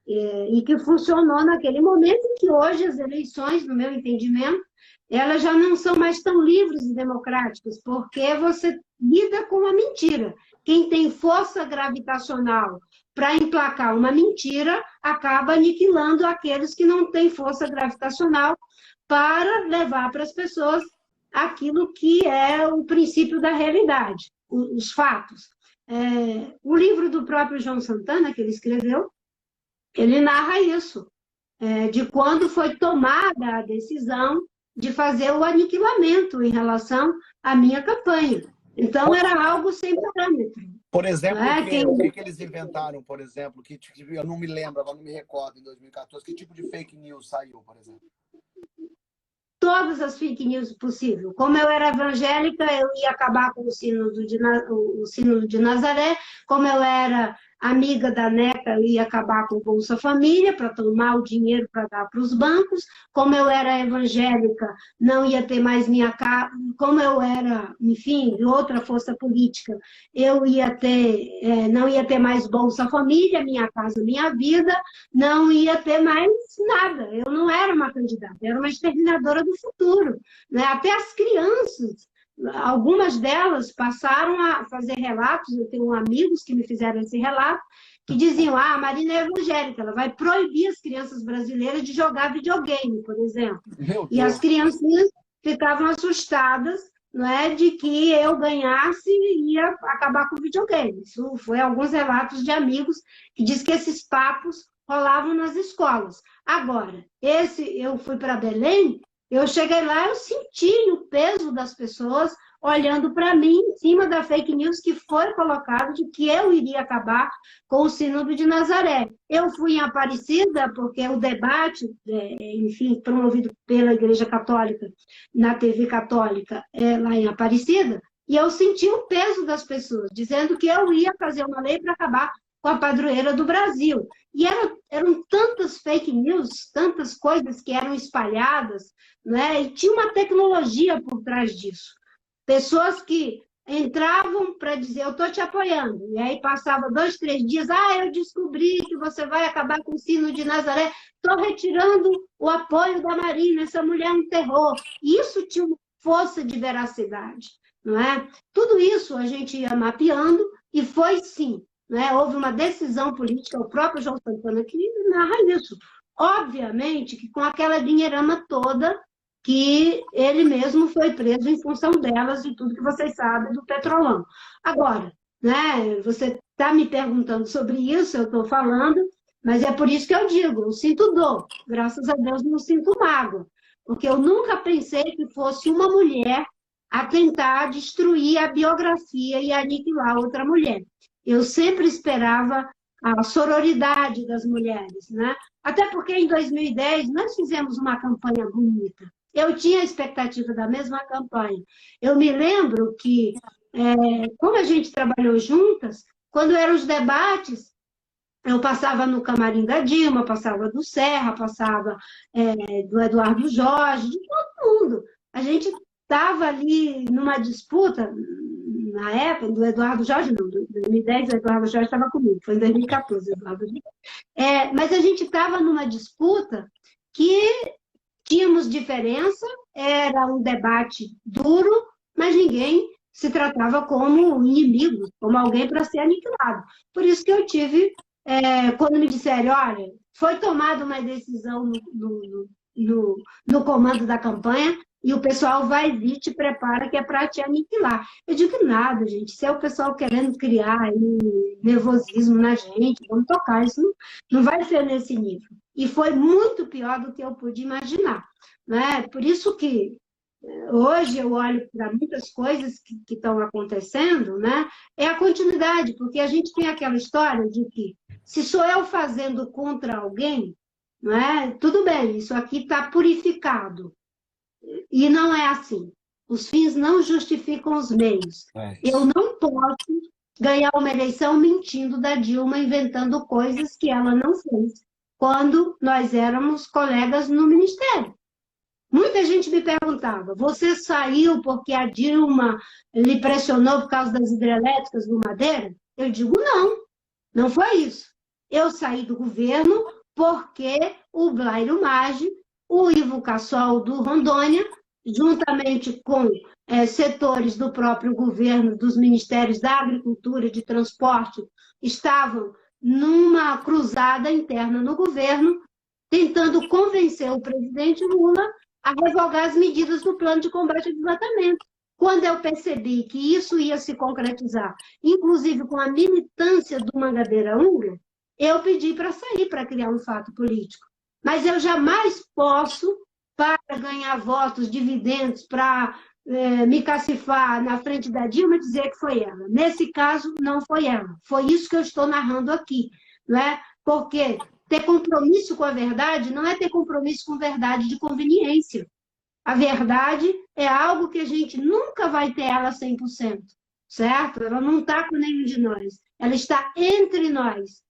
E que funcionou naquele momento, em que hoje as eleições, no meu entendimento, elas já não são mais tão livres e democráticas, porque você lida com uma mentira. Quem tem força gravitacional para emplacar uma mentira, acaba aniquilando aqueles que não têm força gravitacional para levar para as pessoas aquilo que é o princípio da realidade, os fatos. O livro do próprio João Santana, que ele escreveu, ele narra isso, de quando foi tomada a decisão de fazer o aniquilamento em relação à minha campanha. Então, era algo sem parâmetro. Por exemplo, o que eles inventaram, por exemplo, que eu não me lembro, agora não me recordo, em 2014, que tipo de fake news saiu, por exemplo? Todas as fake news possíveis. Como eu era evangélica, eu ia acabar com o sínodo de Nazaré. Como eu era amiga da NECA, eu ia acabar com o Bolsa Família para tomar o dinheiro para dar para os bancos. Como eu era evangélica, não ia ter mais minha casa. Como eu era, enfim, de outra força política, eu ia ter, não ia ter mais Bolsa Família, Minha Casa Minha Vida, não ia ter mais nada. Eu não era uma candidata, eu era uma exterminadora do futuro. Né? Até as crianças, algumas delas passaram a fazer relatos, eu tenho amigos que me fizeram esse relato, que diziam, a Marina é evangélica, ela vai proibir as crianças brasileiras de jogar videogame, por exemplo. E as criancinhas ficavam assustadas, não é, de que eu ganhasse e ia acabar com o videogame. Isso foi alguns relatos de amigos que diz que esses papos rolavam nas escolas. Agora, eu fui para Belém, eu cheguei lá, eu senti o peso das pessoas olhando para mim em cima da fake news que foi colocado de que eu iria acabar com o Sínodo de Nazaré. Eu fui em Aparecida, porque o debate, enfim, promovido pela Igreja Católica, na TV Católica, lá em Aparecida, E eu senti o peso das pessoas, dizendo que eu ia fazer uma lei para acabar com a padroeira do Brasil. E eram tantas fake news, tantas coisas que eram espalhadas, né? E tinha uma tecnologia por trás disso. Pessoas que entravam para dizer, eu estou te apoiando. E aí passava 2, 3 dias, eu descobri que você vai acabar com o sino de Nazaré, estou retirando o apoio da Marina, essa mulher é um terror. Isso tinha uma força de veracidade, não é? Tudo isso a gente ia mapeando e foi sim, né? Houve uma decisão política, o próprio João Santana que narra isso. Obviamente que com aquela dinheirama toda que ele mesmo foi preso em função delas, de tudo que vocês sabem do Petrolão. Agora, né, você está me perguntando sobre isso, eu estou falando, mas é por isso que eu digo, eu sinto dor, graças a Deus não sinto mágoa, porque eu nunca pensei que fosse uma mulher a tentar destruir a biografia e aniquilar outra mulher. Eu sempre esperava a sororidade das mulheres, né? Até porque em 2010 nós fizemos uma campanha bonita. Eu tinha a expectativa da mesma campanha. Eu me lembro que, como a gente trabalhou juntas, quando eram os debates, eu passava no camarim da Dilma, passava do Serra, passava do Eduardo Jorge, de todo mundo. A gente estava ali numa disputa, na época, do Eduardo Jorge, não, em 2010 o Eduardo Jorge estava comigo, foi em 2014 o Eduardo Jorge. Mas a gente estava numa disputa que tínhamos diferença, era um debate duro, mas ninguém se tratava como inimigo, como alguém para ser aniquilado. Por isso que eu tive, quando me disseram, olha, foi tomada uma decisão no comando da campanha e o pessoal vai vir, te prepara que é para te aniquilar. Eu digo nada, gente, se é o pessoal querendo criar nervosismo na gente, vamos tocar, isso não vai ser nesse nível. E foi muito pior do que eu pude imaginar, né? Por isso que hoje eu olho para muitas coisas que estão acontecendo, né? É a continuidade, porque a gente tem aquela história de que se sou eu fazendo contra alguém, não é? Tudo bem, isso aqui está purificado. E não é assim. Os fins não justificam os meios. Eu não posso ganhar uma eleição mentindo da Dilma, inventando coisas que ela não fez, quando nós éramos colegas no Ministério. Muita gente me perguntava, você saiu porque a Dilma lhe pressionou por causa das hidrelétricas do Madeira? Eu digo, não foi isso. Eu saí do governo porque o Blairo Maggi, o Ivo Cassol do Rondônia, juntamente com setores do próprio governo, dos ministérios da Agricultura e de Transporte, estavam numa cruzada interna no governo, tentando convencer o presidente Lula a revogar as medidas do plano de combate ao desmatamento. Quando eu percebi que isso ia se concretizar, inclusive com a militância do Mangabeira Húngaro, eu pedi para sair, para criar um fato político. Mas eu jamais posso, para ganhar votos, dividendos, para me cacifar na frente da Dilma, dizer que foi ela. Nesse caso, não foi ela. Foi isso que eu estou narrando aqui, não é? Porque ter compromisso com a verdade não é ter compromisso com verdade de conveniência. A verdade é algo que a gente nunca vai ter ela 100%, certo? Ela não está com nenhum de nós. Ela está entre nós.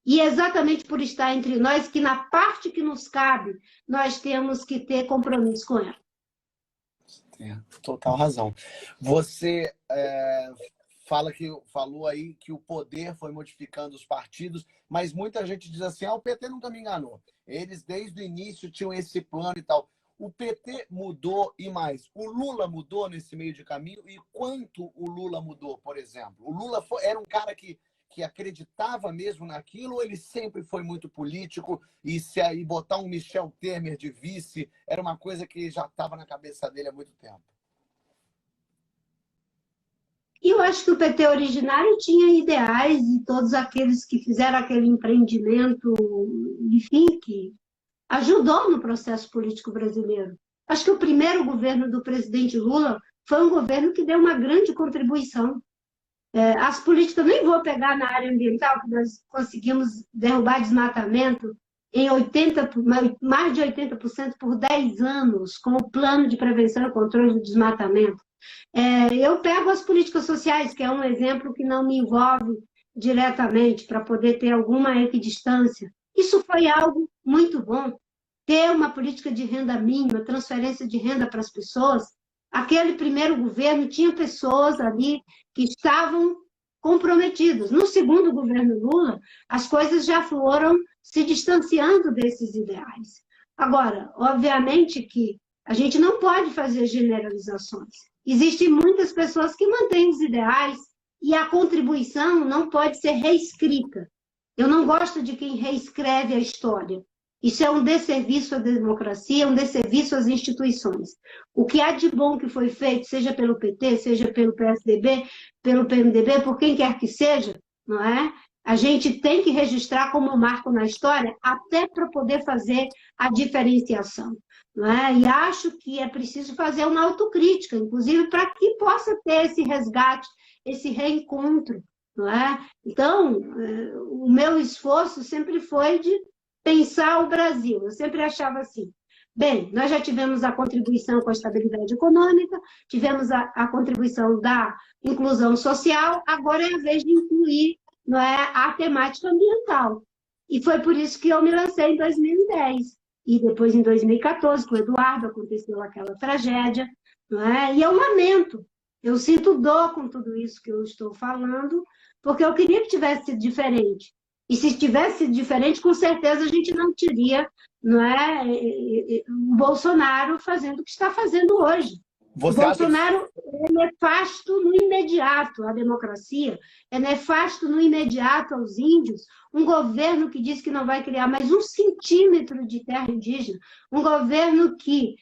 E é exatamente por estar entre nós que, na parte que nos cabe, nós temos que ter compromisso com ela. Total razão. Você falou aí que o poder foi modificando os partidos, mas muita gente diz assim, o PT nunca me enganou. Eles, desde o início, tinham esse plano e tal. O PT mudou e mais. O Lula mudou nesse meio de caminho? E quanto o Lula mudou, por exemplo? O Lula era um cara que acreditava mesmo naquilo, ou ele sempre foi muito político e botar um Michel Temer de vice era uma coisa que já estava na cabeça dele há muito tempo? Eu acho que o PT originário tinha ideais e todos aqueles que fizeram aquele empreendimento, enfim, que ajudou no processo político brasileiro. Acho que o primeiro governo do presidente Lula foi um governo que deu uma grande contribuição. As políticas, nem vou pegar na área ambiental, que nós conseguimos derrubar desmatamento em mais de 80% por 10 anos, com o plano de prevenção e controle do desmatamento. Eu pego as políticas sociais, que é um exemplo que não me envolve diretamente, para poder ter alguma equidistância. Isso foi algo muito bom. Ter uma política de renda mínima, transferência de renda para as pessoas. Aquele primeiro governo tinha pessoas ali que estavam comprometidas. No segundo governo Lula, as coisas já foram se distanciando desses ideais. Agora, obviamente que a gente não pode fazer generalizações. Existem muitas pessoas que mantêm os ideais e a contribuição não pode ser reescrita. Eu não gosto de quem reescreve a história. Isso é um desserviço à democracia, é um desserviço às instituições. O que há de bom que foi feito, seja pelo PT, seja pelo PSDB, pelo PMDB, por quem quer que seja, não é? A gente tem que registrar como marco na história, até para poder fazer a diferenciação. Não é? E acho que é preciso fazer uma autocrítica, inclusive para que possa ter esse resgate, esse reencontro. Não é? Então, o meu esforço sempre foi de pensar o Brasil. Eu sempre achava assim, bem, nós já tivemos a contribuição com a estabilidade econômica, tivemos a contribuição da inclusão social, agora é a vez de incluir, não é, a temática ambiental. E foi por isso que eu me lancei em 2010. E depois, em 2014, com o Eduardo, aconteceu aquela tragédia. Não é? E eu lamento, eu sinto dor com tudo isso que eu estou falando, porque eu queria que tivesse sido diferente. E se tivesse sido diferente, com certeza a gente não teria, não é, o Bolsonaro fazendo o que está fazendo hoje. Você o Bolsonaro é nefasto no imediato à democracia, é nefasto no imediato aos índios, um governo que diz que não vai criar mais 1 centímetro de terra indígena, um governo que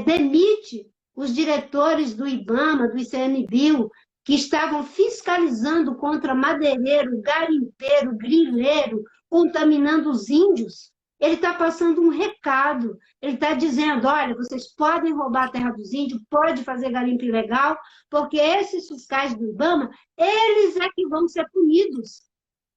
demite os diretores do IBAMA, do ICMBio, que estavam fiscalizando contra madeireiro, garimpeiro, grileiro, contaminando os índios. Ele está passando um recado, ele está dizendo, olha, vocês podem roubar a terra dos índios, pode fazer garimpo ilegal, porque esses fiscais do IBAMA, eles é que vão ser punidos.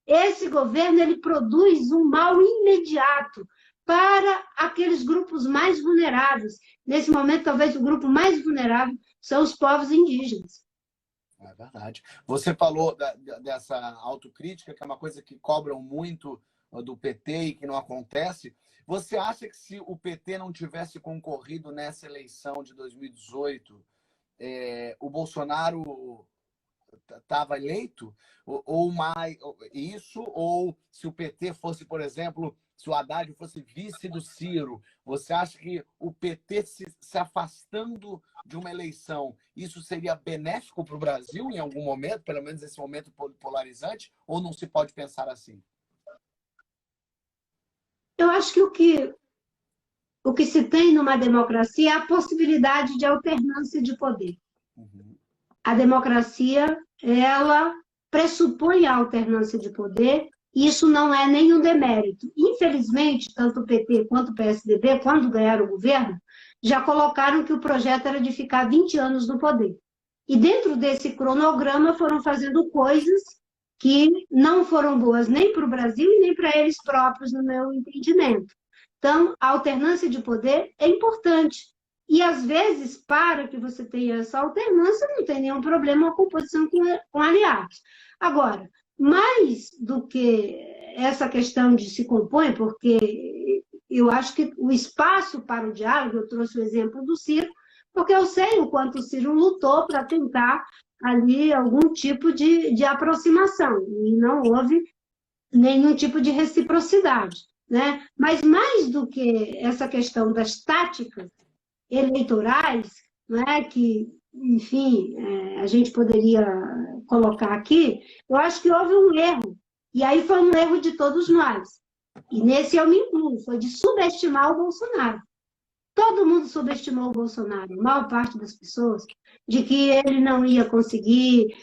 Esse governo, ele produz um mal imediato para aqueles grupos mais vulneráveis. Nesse momento, talvez o grupo mais vulnerável são os povos indígenas. É verdade. Você falou dessa autocrítica, que é uma coisa que cobram muito do PT e que não acontece. Você acha que se o PT não tivesse concorrido nessa eleição de 2018, o Bolsonaro estava eleito? Ou mais isso? Ou se o PT fosse, por exemplo, se o Haddad fosse vice do Ciro, você acha que o PT se afastando de uma eleição, isso seria benéfico para o Brasil em algum momento, pelo menos esse momento polarizante, ou não se pode pensar assim? Eu acho que o que se tem numa democracia é a possibilidade de alternância de poder. Uhum. A democracia, ela pressupõe a alternância de poder, e isso não é nenhum demérito. Infelizmente, tanto o PT quanto o PSDB, quando ganharam o governo, já colocaram que o projeto era de ficar 20 anos no poder. E dentro desse cronograma foram fazendo coisas que não foram boas nem para o Brasil e nem para eles próprios, no meu entendimento. Então, a alternância de poder é importante. E, às vezes, para que você tenha essa alternância, não tem nenhum problema a composição com aliados. Agora, mais do que essa questão de se compõe, porque eu acho que o espaço para o diálogo, eu trouxe o exemplo do Ciro, porque eu sei o quanto o Ciro lutou para tentar ali algum tipo de aproximação, e não houve nenhum tipo de reciprocidade, né? Mas mais do que essa questão das táticas eleitorais, né, que, enfim, a gente poderia colocar aqui, eu acho que houve um erro, e aí foi um erro de todos nós, e nesse eu me incluo, foi de subestimar o Bolsonaro. Todo mundo subestimou o Bolsonaro, a maior parte das pessoas, de que ele não ia conseguir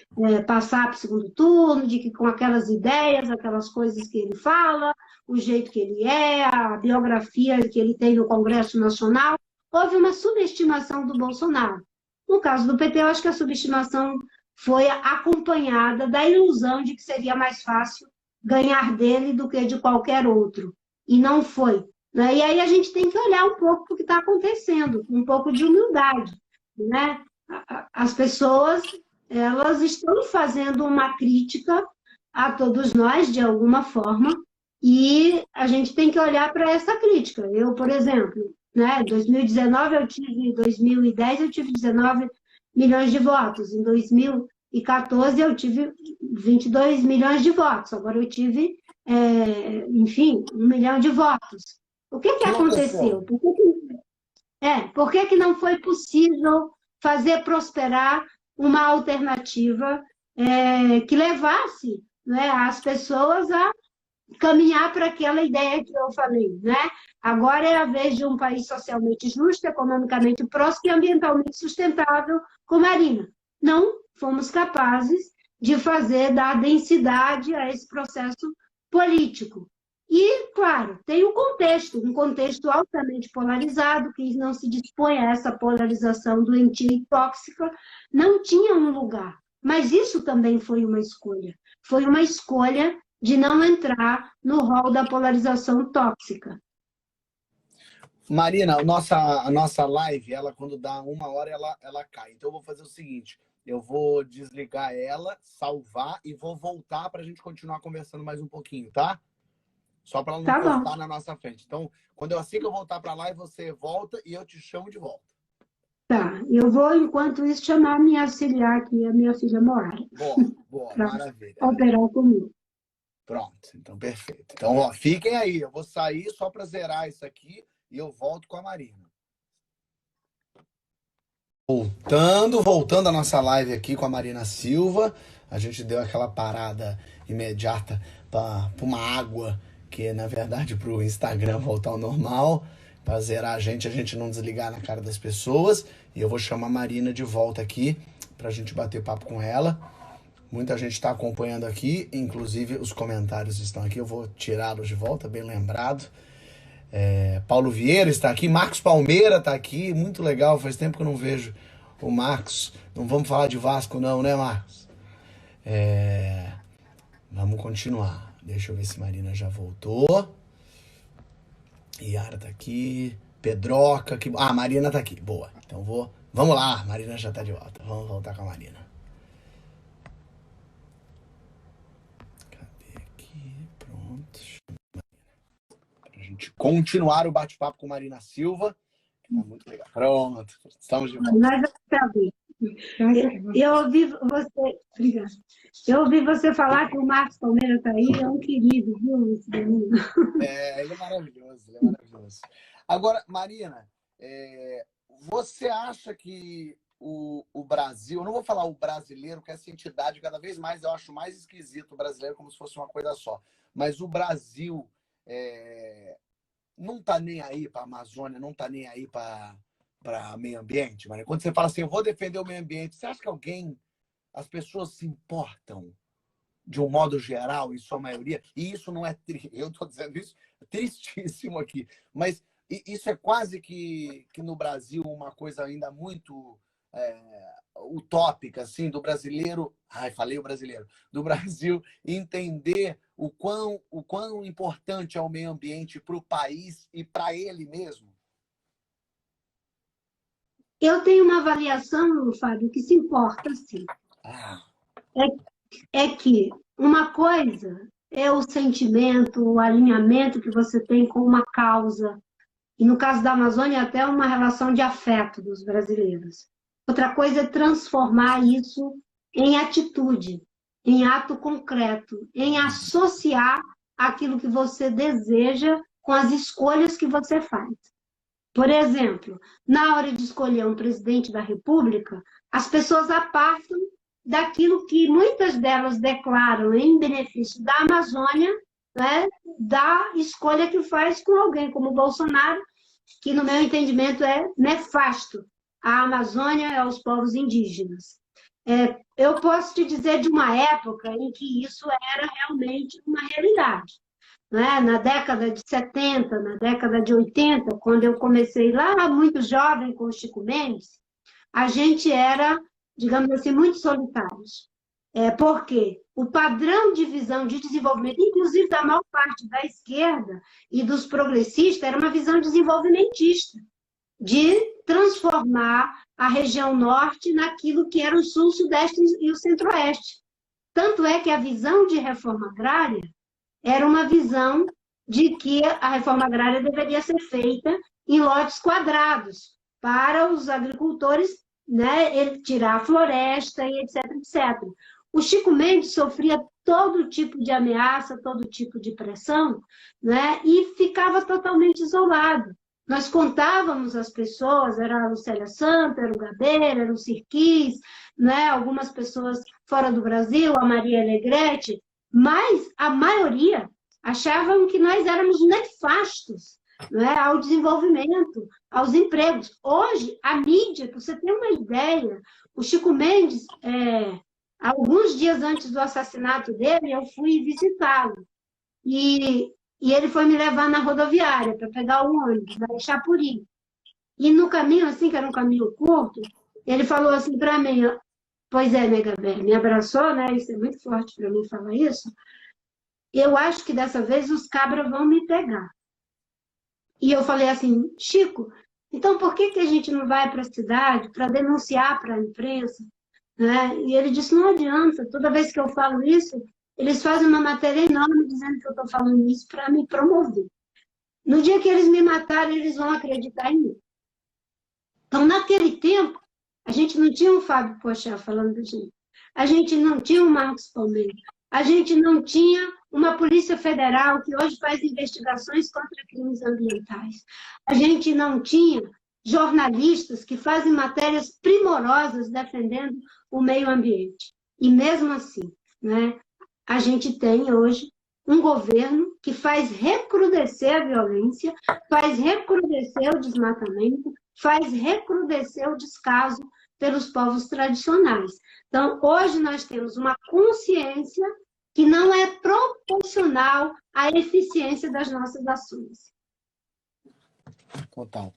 passar para o segundo turno, de que com aquelas ideias, aquelas coisas que ele fala, o jeito que ele é, a biografia que ele tem no Congresso Nacional, houve uma subestimação do Bolsonaro. No caso do PT, eu acho que a subestimação foi acompanhada da ilusão de que seria mais fácil ganhar dele do que de qualquer outro. E não foi. Né? E aí a gente tem que olhar um pouco para o que está acontecendo, um pouco de humildade. Né? as pessoas, elas estão fazendo uma crítica a todos nós, de alguma forma, e a gente tem que olhar para essa crítica. Eu, por exemplo, né, em 2019 eu tive, 2010 eu tive 19 milhões de votos, em 2014 eu tive 22 milhões de votos, agora eu tive, enfim, 1 milhão de votos. O que O que que aconteceu? aconteceu? Por que que não foi possível fazer prosperar uma alternativa que levasse, né, as pessoas a caminhar para aquela ideia que eu falei, né? Agora é a vez de um país socialmente justo, economicamente próspero e ambientalmente sustentável, como a Marina. Não fomos capazes de fazer, dar densidade a esse processo político. E, claro, tem um contexto altamente polarizado, que não se dispõe a essa polarização doentia e tóxica, não tinha um lugar. Mas isso também foi uma escolha. Foi uma escolha de não entrar no rol da polarização tóxica. Marina, a nossa live, ela quando dá 1 hora, ela cai. Então eu vou fazer o seguinte, eu vou desligar ela, salvar e vou voltar para a gente continuar conversando mais um pouquinho, tá? Só para ela não Tá bom. cortar na nossa frente. Então, assim que eu voltar para lá, você volta e eu te chamo de volta. Tá, eu vou, enquanto isso, chamar a minha auxiliar aqui, a minha filha Moara, Boa, para maravilha. operar comigo. Pronto, então perfeito. Então, ó, fiquem aí, eu vou sair só para zerar isso aqui e eu volto com a Marina. Voltando a nossa live aqui com a Marina Silva, a gente deu aquela parada imediata para uma água, que na verdade para o Instagram voltar ao normal, para zerar a gente não desligar na cara das pessoas. E eu vou chamar a Marina de volta aqui para a gente bater papo com ela. Muita gente está acompanhando aqui, inclusive os comentários estão aqui, eu vou tirá-los de volta, bem lembrado. Paulo Vieira está aqui, Marcos Palmeira está aqui, muito legal, faz tempo que eu não vejo o Marcos. Não vamos falar de Vasco não, né, Marcos? Vamos continuar. Deixa eu ver se Marina já voltou. Yara tá aqui, Pedroca, que... Marina tá aqui, boa. Então vamos lá, Marina já tá de volta, vamos voltar com a Marina. Cadê aqui? Pronto. Pra gente continuar o bate-papo com Marina Silva. Tá muito legal. Pronto, estamos de volta. Mas eu ouvi você, obrigada. Eu ouvi você falar que o Marcos Palmeira está aí, é um querido, viu, esse menino? Ele é maravilhoso, ele é maravilhoso. Agora, Marina, você acha que o Brasil, eu não vou falar o brasileiro, porque essa entidade, cada vez mais eu acho mais esquisito o brasileiro, como se fosse uma coisa só, mas o Brasil não tá nem aí para a Amazônia, não tá nem aí para meio ambiente, Marina? Quando você fala assim, eu vou defender o meio ambiente, você acha que as pessoas se importam de um modo geral, em sua maioria? E isso não é eu estou dizendo isso tristíssimo aqui, mas isso é quase que no Brasil uma coisa ainda muito utópica, assim, do brasileiro, falei o brasileiro, do Brasil entender o quão importante é o meio ambiente para o país e para ele mesmo. Eu tenho uma avaliação, Fábio, que se importa, sim. É que uma coisa é o sentimento, o alinhamento que você tem com uma causa, e no caso da Amazônia, até uma relação de afeto dos brasileiros. Outra coisa é transformar isso em atitude, em ato concreto, em associar aquilo que você deseja com as escolhas que você faz. Por exemplo, na hora de escolher um presidente da República, as pessoas apartam daquilo que muitas delas declaram em benefício da Amazônia, né, da escolha que faz com alguém como o Bolsonaro, que no meu entendimento é nefasto à Amazônia e aos povos indígenas. Eu posso te dizer de uma época em que isso era realmente uma realidade. Né? Na década de 70, na década de 80, quando eu comecei lá muito jovem com o Chico Mendes, a gente era, digamos assim, muito solitários. Porque o padrão de visão de desenvolvimento, inclusive da maior parte da esquerda e dos progressistas, era uma visão desenvolvimentista. de transformar a região norte naquilo que era o sul, sudeste e o centro-oeste. Tanto é que a visão de reforma agrária era uma visão de que a reforma agrária deveria ser feita em lotes quadrados, para os agricultores, né, ele tirar a floresta e etc, etc. O Chico Mendes sofria todo tipo de ameaça, todo tipo de pressão, né, e ficava totalmente isolado. Nós contávamos as pessoas, era a Lucélia Santa, era o Gabeira, era o Sirquis, né, algumas pessoas fora do Brasil, a Maria Alegrete, mas a maioria achavam que nós éramos nefastos, né, ao desenvolvimento, aos empregos. Hoje, a mídia, para você ter uma ideia, o Chico Mendes, alguns dias antes do assassinato dele, eu fui visitá-lo. E ele foi me levar na rodoviária para pegar o ônibus, da Chapuri. E no caminho, assim, que era um caminho curto, ele falou assim para mim, pois é, nega velha, me abraçou, né? Isso é muito forte para mim falar isso. Eu acho que dessa vez os cabras vão me pegar. E eu falei assim, Chico, então por que a gente não vai para a cidade para denunciar para a imprensa? Né? E ele disse, não adianta, toda vez que eu falo isso, eles fazem uma matéria enorme dizendo que eu estou falando isso para me promover. No dia que eles me matarem, eles vão acreditar em mim. Então, naquele tempo, a gente não tinha um Fábio Pochá falando da gente. A gente não tinha um Marcos Palmeira. A gente não tinha uma Polícia Federal que hoje faz investigações contra crimes ambientais. A gente não tinha jornalistas que fazem matérias primorosas defendendo o meio ambiente. E mesmo assim, né, a gente tem hoje um governo que faz recrudescer a violência, faz recrudescer o desmatamento, faz recrudescer o descaso pelos povos tradicionais. Então, hoje nós temos uma consciência que não é proporcional à eficiência das nossas ações. Total.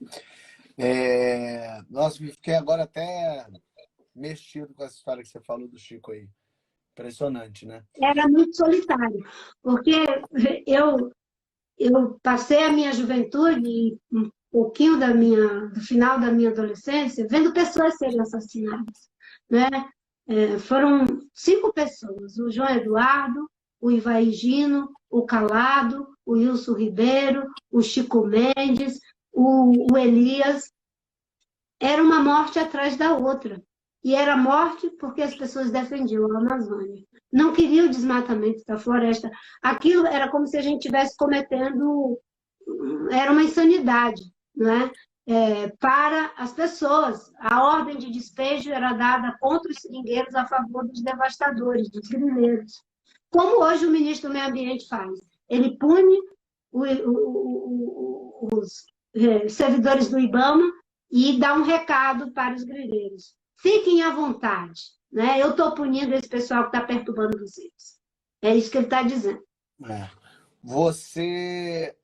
Nossa, me fiquei agora até mexido com essa história que você falou do Chico aí. Impressionante, né? Era muito solitário, porque eu passei a minha juventude, um pouquinho do final da minha adolescência, vendo pessoas serem assassinadas, né? Foram 5 pessoas, o João Eduardo, o Ivaí Gino, o Calado, o Wilson Ribeiro, o Chico Mendes, o Elias. Era uma morte atrás da outra. E era morte porque as pessoas defendiam a Amazônia. Não queriam o desmatamento da floresta. Aquilo era como se a gente estivesse cometendo... Era uma insanidade, não é? Para as pessoas. A ordem de despejo era dada contra os seringueiros a favor dos devastadores, dos grileiros. Como hoje o ministro do Meio Ambiente faz? Ele pune os servidores do IBAMA e dá um recado para os grileiros. Fiquem à vontade, né? Eu estou punindo esse pessoal que está perturbando vocês. É isso que ele está dizendo. Você...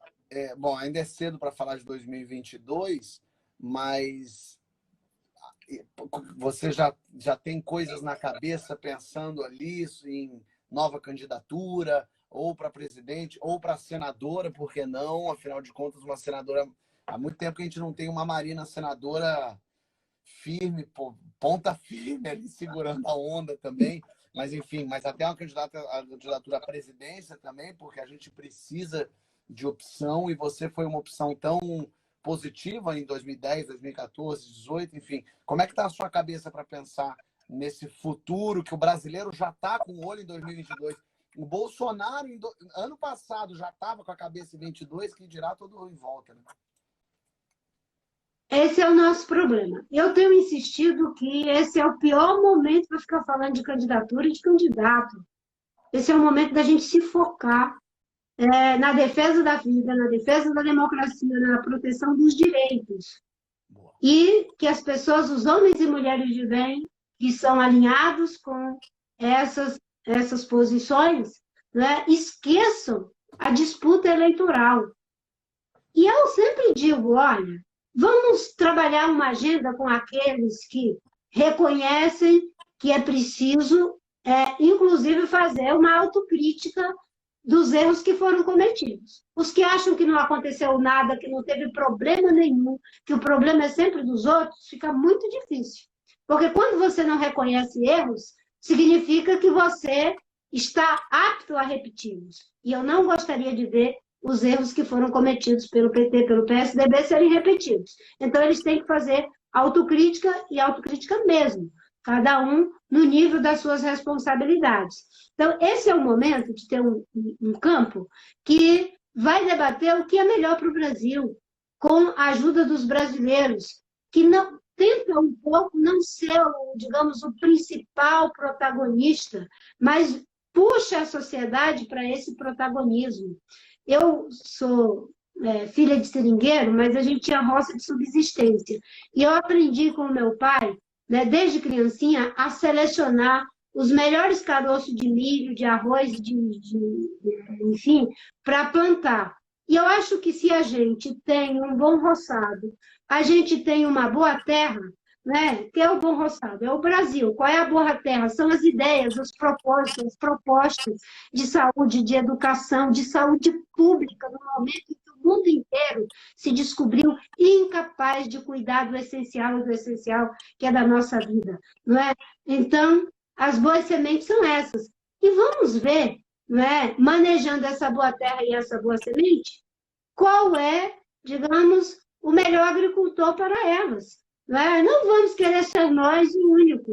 bom, ainda é cedo para falar de 2022, mas você já tem coisas na cabeça pensando ali em nova candidatura, ou para presidente, ou para senadora, por que não? Afinal de contas, uma senadora... Há muito tempo que a gente não tem uma Marina senadora firme, ponta firme ali, segurando a onda também. Mas, enfim, mas até uma candidatura à presidência também, porque a gente precisa de opção, e você foi uma opção tão positiva em 2010, 2014, 2018, enfim. Como é que está a sua cabeça para pensar nesse futuro que o brasileiro já está com o olho em 2022? O Bolsonaro, ano passado, já estava com a cabeça em 22, que dirá todo em volta, né? Esse é o nosso problema. Eu tenho insistido que esse é o pior momento para ficar falando de candidatura e de candidato. Esse é o momento da gente se focar na defesa da vida, na defesa da democracia, na proteção dos direitos. Boa. E que as pessoas, os homens e mulheres de bem, que são alinhados com essas posições, né, esqueçam a disputa eleitoral. E eu sempre digo, olha, vamos trabalhar uma agenda com aqueles que reconhecem que é preciso, inclusive, fazer uma autocrítica dos erros que foram cometidos. Os que acham que não aconteceu nada, que não teve problema nenhum, que o problema é sempre dos outros, fica muito difícil. Porque quando você não reconhece erros, significa que você está apto a repeti-los. E eu não gostaria de ver os erros que foram cometidos pelo PT, pelo PSDB serem repetidos. Então, eles têm que fazer autocrítica e autocrítica mesmo, cada um no nível das suas responsabilidades. Então, esse é o momento de ter um campo que vai debater o que é melhor para o Brasil, com a ajuda dos brasileiros, que não tenta um pouco não ser, digamos, o principal protagonista, mas puxa a sociedade para esse protagonismo. Eu sou filha de seringueiro, mas a gente tinha roça de subsistência. E eu aprendi com o meu pai, né, desde criancinha, a selecionar os melhores caroços de milho, de arroz, enfim, para plantar. E eu acho que se a gente tem um bom roçado, a gente tem uma boa terra, né? Que é o bom roçado? É o Brasil. Qual é a boa terra? São as ideias, os propósitos, as propostas de saúde, de educação, de saúde pública, no momento em que o mundo inteiro se descobriu incapaz de cuidar do essencial e do essencial que é da nossa vida, não é? Então, as boas sementes são essas. E vamos ver, não é? Manejando essa boa terra e essa boa semente, qual é, digamos, o melhor agricultor para elas. Não é? Não vamos querer ser nós o único.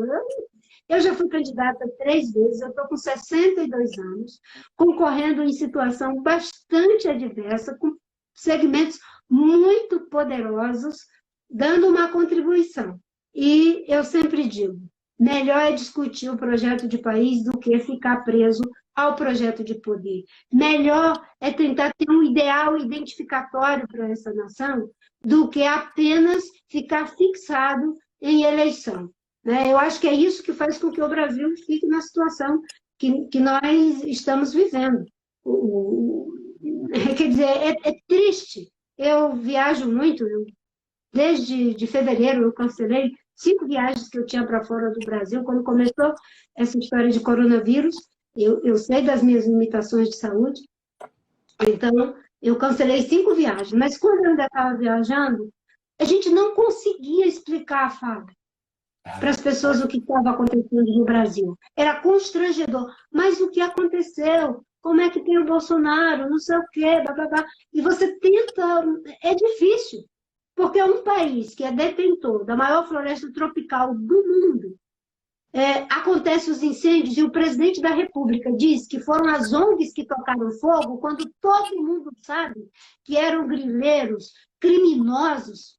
Eu já fui candidata 3 vezes, eu estou com 62 anos, concorrendo em situação bastante adversa, com segmentos muito poderosos, dando uma contribuição. E eu sempre digo, melhor é discutir o projeto de país do que ficar preso ao projeto de poder. Melhor é tentar ter um ideal identificatório para essa nação do que apenas ficar fixado em eleição. Eu acho que é isso que faz com que o Brasil fique na situação que nós estamos vivendo. Quer dizer, é triste. Eu viajo muito, desde de fevereiro eu cancelei 5 viagens que eu tinha para fora do Brasil. Quando começou essa história de coronavírus, eu sei das minhas limitações de saúde, então eu cancelei 5 viagens. Mas quando eu ainda estava viajando, a gente não conseguia explicar, Fábio, para as pessoas o que estava acontecendo no Brasil. Era constrangedor. Mas o que aconteceu? Como é que tem o Bolsonaro? Não sei o quê, blá, blá, blá. E você tenta... É difícil, porque é um país que é detentor da maior floresta tropical do mundo. Acontecem os incêndios e o presidente da República diz que foram as ONGs que tocaram fogo, quando todo mundo sabe que eram grileiros, criminosos,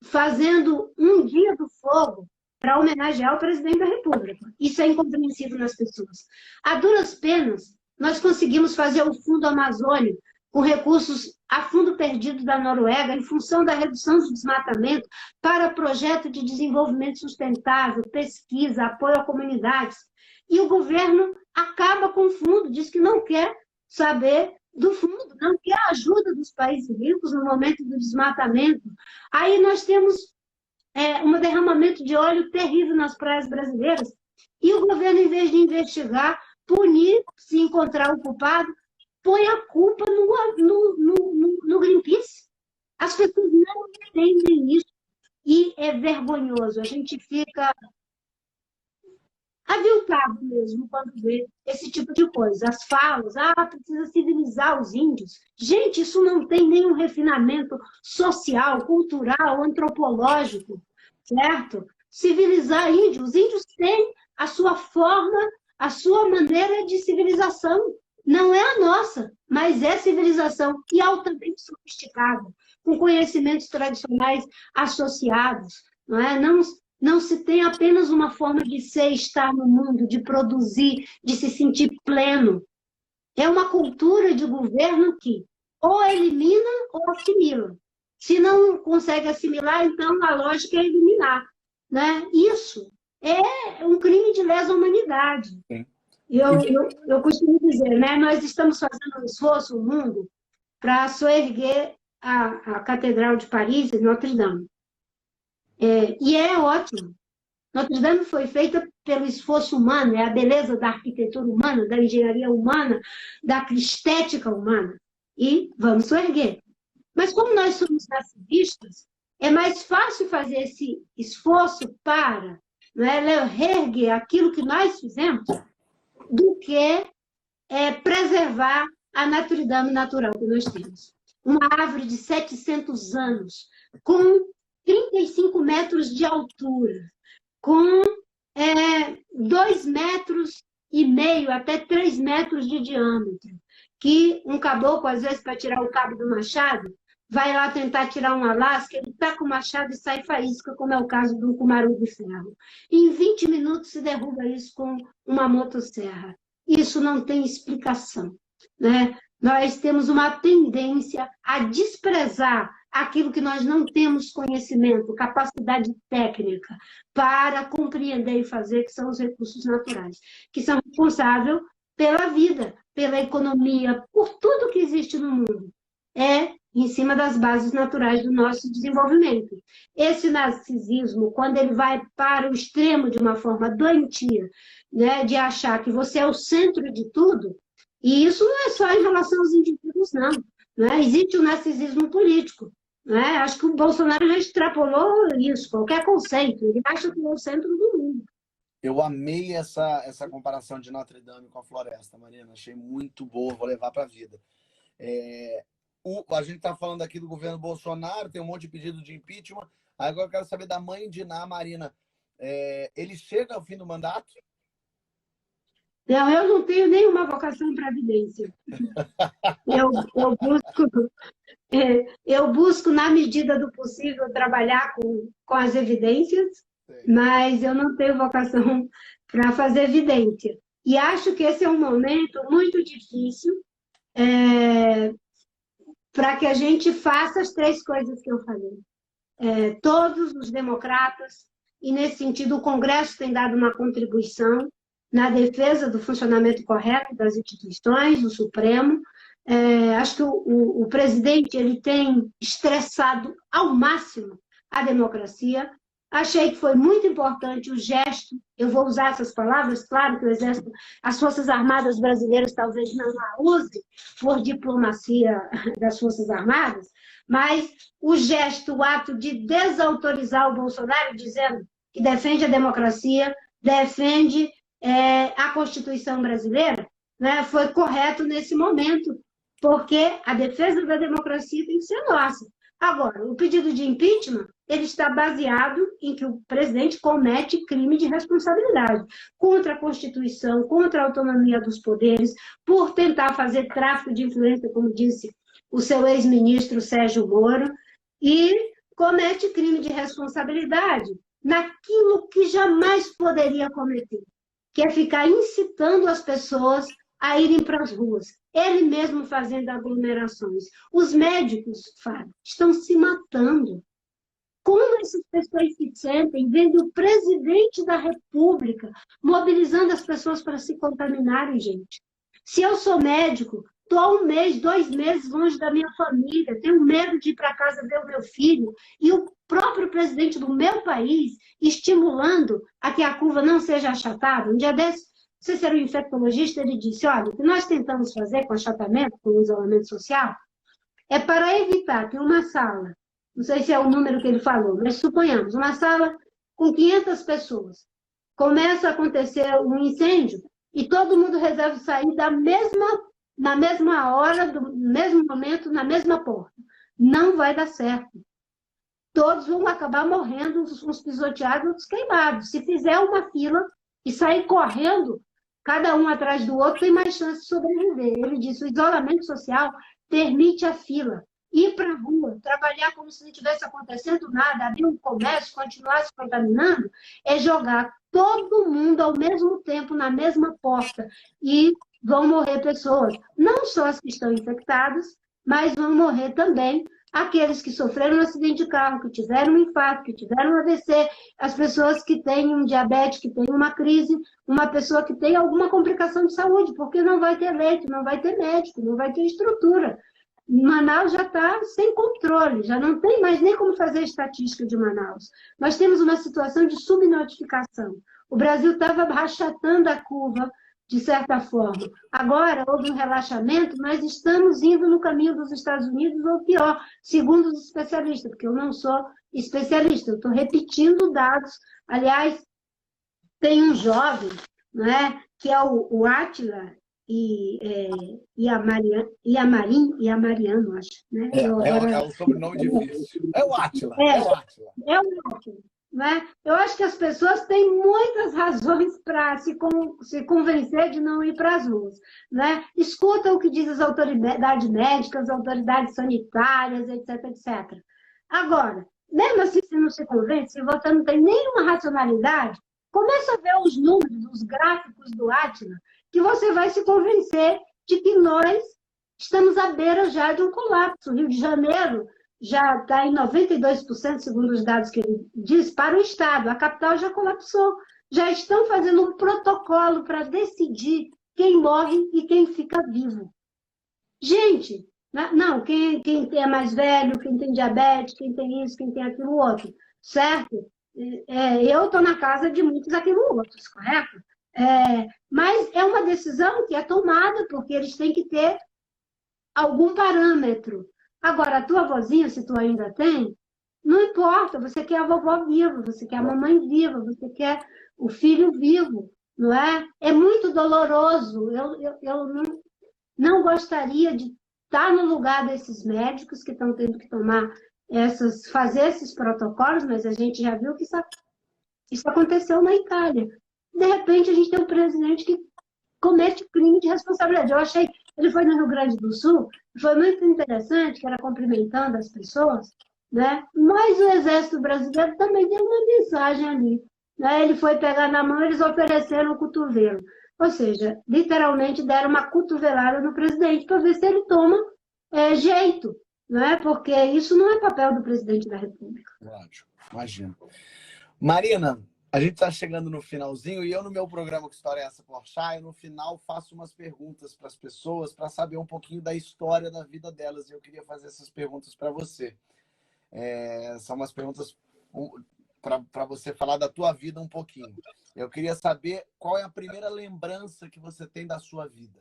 fazendo um dia do fogo para homenagear o presidente da República. Isso é incompreensível nas pessoas. A duras penas, nós conseguimos fazer o Fundo Amazônico com recursos a fundo perdido da Noruega, em função da redução do desmatamento, para projeto de desenvolvimento sustentável, pesquisa, apoio a comunidades. E o governo acaba com o fundo, diz que não quer saber do fundo, não quer a ajuda dos países ricos no momento do desmatamento. Aí nós temos um derramamento de óleo terrível nas praias brasileiras, e o governo, em vez de investigar, punir, se encontrar o culpado, põe a culpa no Greenpeace. As pessoas não entendem isso, e é vergonhoso. A gente fica aviltado mesmo quando vê esse tipo de coisa. As falas, precisa civilizar os índios. Gente, isso não tem nenhum refinamento social, cultural, antropológico, certo? Civilizar índios. Os índios têm a sua forma, a sua maneira de civilização. Não é a nossa, mas é civilização e altamente sofisticada, com conhecimentos tradicionais associados. Não se tem apenas uma forma de ser, estar no mundo, de produzir, de se sentir pleno. É uma cultura de governo que ou elimina ou assimila. Se não consegue assimilar, então a lógica é eliminar. Isso é um crime de lesa humanidade. Sim. Eu costumo dizer, nós estamos fazendo um esforço no mundo para soerguer a Catedral de Paris e Notre Dame. E é ótimo. Notre Dame foi feita pelo esforço humano, é a beleza da arquitetura humana, da engenharia humana, da estética humana. E vamos erguer. Mas como nós somos narcisistas, é mais fácil fazer esse esforço para, não é, reerguer aquilo que nós fizemos do que preservar a Notre Dame natural que nós temos. Uma árvore de 700 anos, com 35 metros de altura, com 2,5 metros até 3 metros de diâmetro, que um caboclo, às vezes, para tirar o cabo do machado, vai lá tentar tirar uma lasca, ele está com o machado e sai faísca, como é o caso do cumaru de ferro. Em 20 minutos se derruba isso com uma motosserra. Isso não tem explicação, né? Nós temos uma tendência a desprezar aquilo que nós não temos conhecimento, capacidade técnica para compreender e fazer, que são os recursos naturais, que são responsáveis pela vida, pela economia, por tudo que existe no mundo. É em cima das bases naturais do nosso desenvolvimento. Esse narcisismo, quando ele vai para o extremo de uma forma doentia, né, de achar que você é o centro de tudo, e isso não é só em relação aos indivíduos, não. Né? Existe o narcisismo político. Né? Acho que o Bolsonaro já extrapolou isso, qualquer conceito. Ele acha que é o centro do mundo. Eu amei essa comparação de Notre Dame com a floresta, Marina. Achei muito boa, vou levar para a vida. A gente está falando aqui do governo Bolsonaro, tem um monte de pedido de impeachment. Agora eu quero saber da mãe de Ná, Marina. Ele chega ao fim do mandato? Não, eu não tenho nenhuma vocação para evidência. Eu busco, na medida do possível, trabalhar com as evidências, mas eu não tenho vocação para fazer evidência. E acho que esse é um momento muito difícil para que a gente faça as 3 coisas que eu falei. Todos os democratas, e nesse sentido o Congresso tem dado uma contribuição na defesa do funcionamento correto das instituições, do Supremo. Acho que o presidente ele tem estressado ao máximo a democracia. Achei que foi muito importante o gesto, eu vou usar essas palavras, claro que o Exército, as Forças Armadas brasileiras talvez não a usem por diplomacia das Forças Armadas, mas o gesto, o ato de desautorizar o Bolsonaro, dizendo que defende a democracia, defende a Constituição brasileira, né, foi correto nesse momento, porque a defesa da democracia tem que ser nossa. Agora, o pedido de impeachment, ele está baseado em que o presidente comete crime de responsabilidade contra a Constituição, contra a autonomia dos poderes, por tentar fazer tráfico de influência, como disse o seu ex-ministro Sérgio Moro, e comete crime de responsabilidade naquilo que jamais poderia cometer, que é ficar incitando as pessoas a irem para as ruas. Ele mesmo fazendo aglomerações. Os médicos, Fábio, estão se matando. Como essas pessoas se sentem vendo o presidente da República mobilizando as pessoas para se contaminarem, gente? Se eu sou médico, estou há 1 mês, 2 meses longe da minha família, tenho medo de ir para casa ver o meu filho, e o próprio presidente do meu país estimulando a que a curva não seja achatada. Um dia desse, não sei se era um infectologista, ele disse, olha, o que nós tentamos fazer com achatamento, com o isolamento social, é para evitar que uma sala, não sei se é o número que ele falou, mas suponhamos, uma sala com 500 pessoas, começa a acontecer um incêndio e todo mundo resolve sair na mesma hora, no mesmo momento, na mesma porta. Não vai dar certo. Todos vão acabar morrendo, uns pisoteados, outros queimados. Se fizer uma fila e sair correndo, cada um atrás do outro, tem mais chance de sobreviver. Ele disse, o isolamento social permite a fila. Ir para a rua, trabalhar como se não tivesse acontecendo nada, abrir um comércio, continuar se contaminando, é jogar todo mundo ao mesmo tempo na mesma porta. E vão morrer pessoas, não só as que estão infectadas, mas vão morrer também aqueles que sofreram um acidente de carro, que tiveram um infarto, que tiveram um AVC, as pessoas que têm um diabetes, que têm uma crise, uma pessoa que tem alguma complicação de saúde, porque não vai ter leite, não vai ter médico, não vai ter estrutura. Manaus já está sem controle. controle, já não tem mais nem como fazer estatística de Manaus. Nós temos uma situação de subnotificação. O Brasil estava rachatando a curva, de certa forma. Agora, houve um relaxamento, nós estamos indo no caminho dos Estados Unidos, ou pior, segundo os especialistas, porque eu não sou especialista, eu estou repetindo dados. Aliás, tem um jovem, né, que é o Átila e a Mariano, acho. Né? É um sobrenome difícil. É o Átila. É o Átila. Né? Eu acho que as pessoas têm muitas razões para se convencer de não ir para as ruas. Né? Escuta o que dizem as autoridades médicas, as autoridades sanitárias, etc, etc. Agora, mesmo assim, se não se convence, se você não tem nenhuma racionalidade, começa a ver os números, os gráficos do Átila, que você vai se convencer de que nós estamos à beira já de um colapso. O Rio de Janeiro já está em 92%, segundo os dados que ele diz, para o Estado. A capital já colapsou. Já estão fazendo um protocolo para decidir quem morre e quem fica vivo. Gente, não, quem é mais velho, quem tem diabetes, quem tem isso, quem tem aquilo outro, certo? Eu estou na casa de muitos aquilo outros, correto? Mas é uma decisão que é tomada porque eles têm que ter algum parâmetro. Agora, a tua avózinha, se tu ainda tem, não importa, você quer a vovó viva, você quer a mamãe viva, você quer o filho vivo, não é? É muito doloroso. Eu não gostaria de estar no lugar desses médicos que estão tendo que fazer esses protocolos, mas a gente já viu que isso aconteceu na Itália. De repente, a gente tem um presidente que comete crime de responsabilidade. Eu achei, ele foi no Rio Grande do Sul, foi muito interessante, que era cumprimentando as pessoas, né? Mas o Exército Brasileiro também deu uma mensagem ali. Né? Ele foi pegar na mão, eles ofereceram o cotovelo. Ou seja, literalmente deram uma cotovelada no presidente para ver se ele toma jeito. Né? Porque isso não é papel do presidente da República. Lógico, imagino. Marina, a gente está chegando no finalzinho e eu, no meu programa Que História é Essa, Porchat, eu no final faço umas perguntas para as pessoas para saber um pouquinho da história da vida delas. E eu queria fazer essas perguntas para você. São umas perguntas para você falar da tua vida um pouquinho. Eu queria saber qual é a primeira lembrança que você tem da sua vida.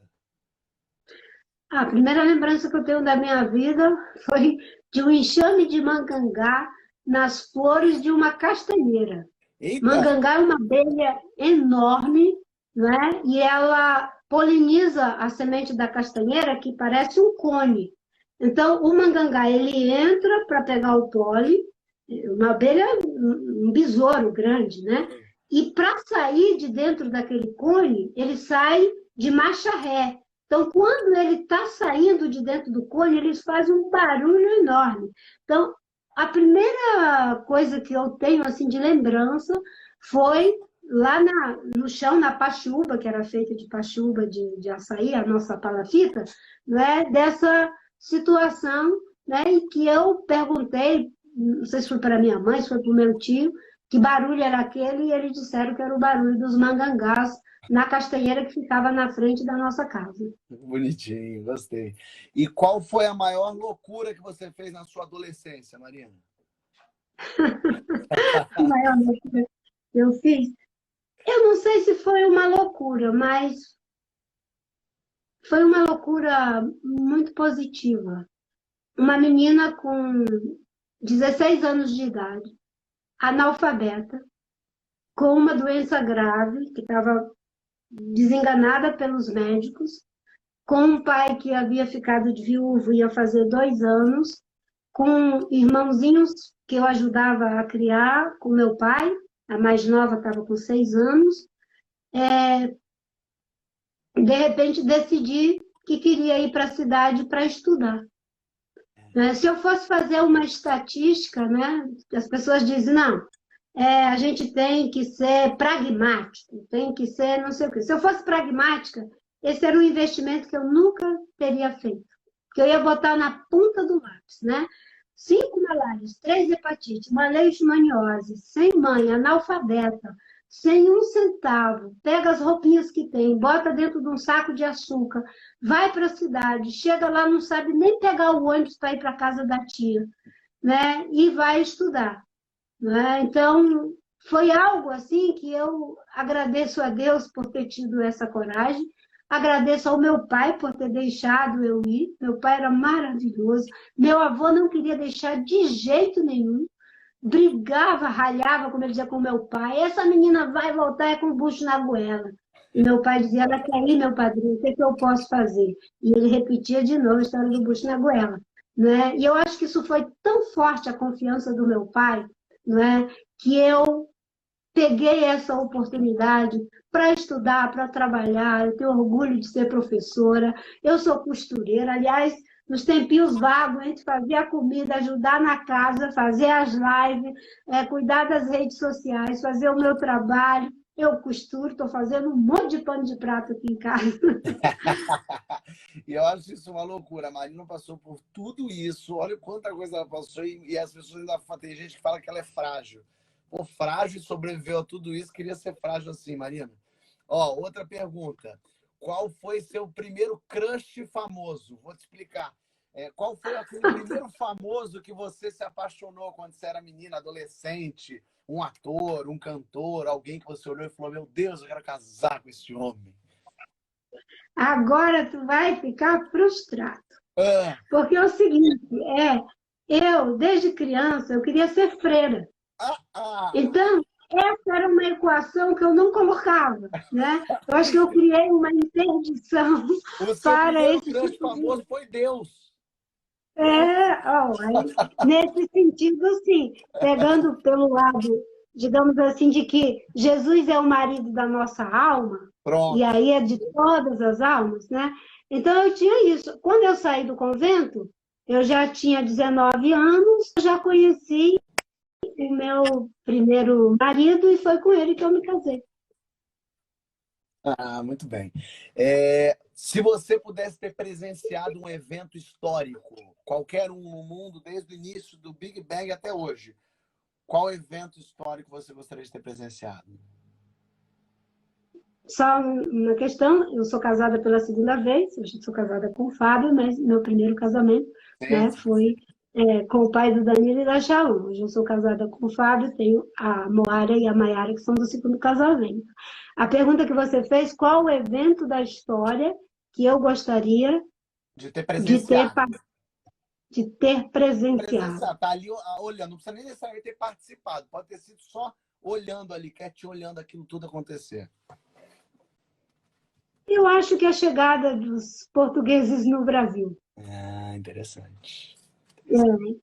A primeira lembrança que eu tenho da minha vida foi de um enxame de mangangá nas flores de uma castanheira. Eita. Mangangá é uma abelha enorme, né? E ela poliniza a semente da castanheira, que parece um cone. Então, o mangangá, ele entra para pegar o pólen, uma abelha, um besouro grande, né? E para sair de dentro daquele cone, ele sai de marcha ré. Então, quando ele está saindo de dentro do cone, eles fazem um barulho enorme. Então, a primeira coisa que eu tenho assim, de lembrança foi lá no chão, na paxiúba, que era feita de paxiúba de açaí, a nossa palafita, né, dessa situação, né, em que eu perguntei, não sei se foi para minha mãe, se foi para o meu tio, que barulho era aquele, e eles disseram que era o barulho dos mangangás na castanheira que ficava na frente da nossa casa. Bonitinho, gostei. E qual foi a maior loucura que você fez na sua adolescência, Marina? A maior loucura que eu fiz? Eu não sei se foi uma loucura, mas foi uma loucura muito positiva. Uma menina com 16 anos de idade, analfabeta, com uma doença grave, que estava desenganada pelos médicos, com um pai que havia ficado de viúvo, ia fazer 2 anos, com irmãozinhos que eu ajudava a criar, com meu pai, a mais nova estava com 6 anos. De repente, decidi que queria ir para a cidade para estudar. Se eu fosse fazer uma estatística, né, as pessoas dizem, não, a gente tem que ser pragmático, tem que ser não sei o quê. Se eu fosse pragmática, esse era um investimento que eu nunca teria feito. Que eu ia botar na ponta do lápis, né? 5 malárias, 3 hepatites, uma leishmaniose, sem mãe, analfabeta, sem 1 centavo, pega as roupinhas que tem, bota dentro de um saco de açúcar, vai para a cidade, chega lá, não sabe nem pegar o ônibus para ir para a casa da tia. né? E vai estudar, né? Então, foi algo assim que eu agradeço a Deus por ter tido essa coragem, agradeço ao meu pai por ter deixado eu ir. Meu pai era maravilhoso, meu avô não queria deixar de jeito nenhum, brigava, ralhava, como ele dizia, com meu pai. Essa menina vai voltar é com o bucho na goela. E meu pai dizia, ela quer ir, meu padrinho, o que é que eu posso fazer? E ele repetia de novo a história do bucho na goela, né? E eu acho que isso foi tão forte, a confiança do meu pai, né? Que eu peguei essa oportunidade para estudar, para trabalhar. Eu tenho orgulho de ser professora. Eu sou costureira. Aliás, nos tempinhos vagos, a gente fazia a comida, ajudar na casa, fazer as lives, cuidar das redes sociais, fazer o meu trabalho. Eu costuro, estou fazendo um monte de pano de prato aqui em casa. E eu acho isso uma loucura. A Marina passou por tudo isso. Olha quanta coisa ela passou. E as pessoas ainda. Tem gente que fala que ela é frágil. Pô, frágil e sobreviveu a tudo isso. Queria ser frágil assim, Marina. Ó, outra pergunta. Qual foi seu primeiro crush famoso? Vou te explicar. Qual foi aquele primeiro famoso que você se apaixonou quando você era menina, adolescente? Um ator, um cantor, alguém que você olhou e falou: Meu Deus, eu quero casar com esse homem. Agora tu vai ficar frustrado. Ah, Porque é o seguinte, eu, desde criança, eu queria ser freira. ah, ah. Então, essa era uma equação que eu não colocava, né? Eu acho que eu criei uma interdição O seu para primeiro esse crush tipo de... famoso foi Deus. Aí, nesse sentido, sim, pegando pelo lado, digamos assim, de que Jesus é o marido da nossa alma, e Pronto. aí é de todas as almas, né? Então, eu tinha isso. Quando eu saí do convento, eu já tinha 19 anos, já conheci o meu primeiro marido e foi com ele que eu me casei. Ah, muito bem. Se você pudesse ter presenciado um evento histórico, qualquer um no mundo, desde o início do Big Bang até hoje, qual evento histórico você gostaria de ter presenciado? Só uma questão, eu sou casada pela segunda vez, eu sou casada com o Fábio, mas meu primeiro casamento, Sim, né, sim, foi com o pai do Danilo e da Shaun. Hoje eu sou casada com o Fábio, tenho a Moara e a Maiara, que são do segundo casamento. A pergunta que você fez, qual o evento da história que eu gostaria de ter de ter, presenciado. de ter presenciado? Presenciar, tá ali olhando, não precisa nem necessariamente ter participado, pode ter sido só olhando ali, quietinho, olhando aquilo tudo acontecer. Eu acho que a chegada dos portugueses no Brasil. Ah, interessante.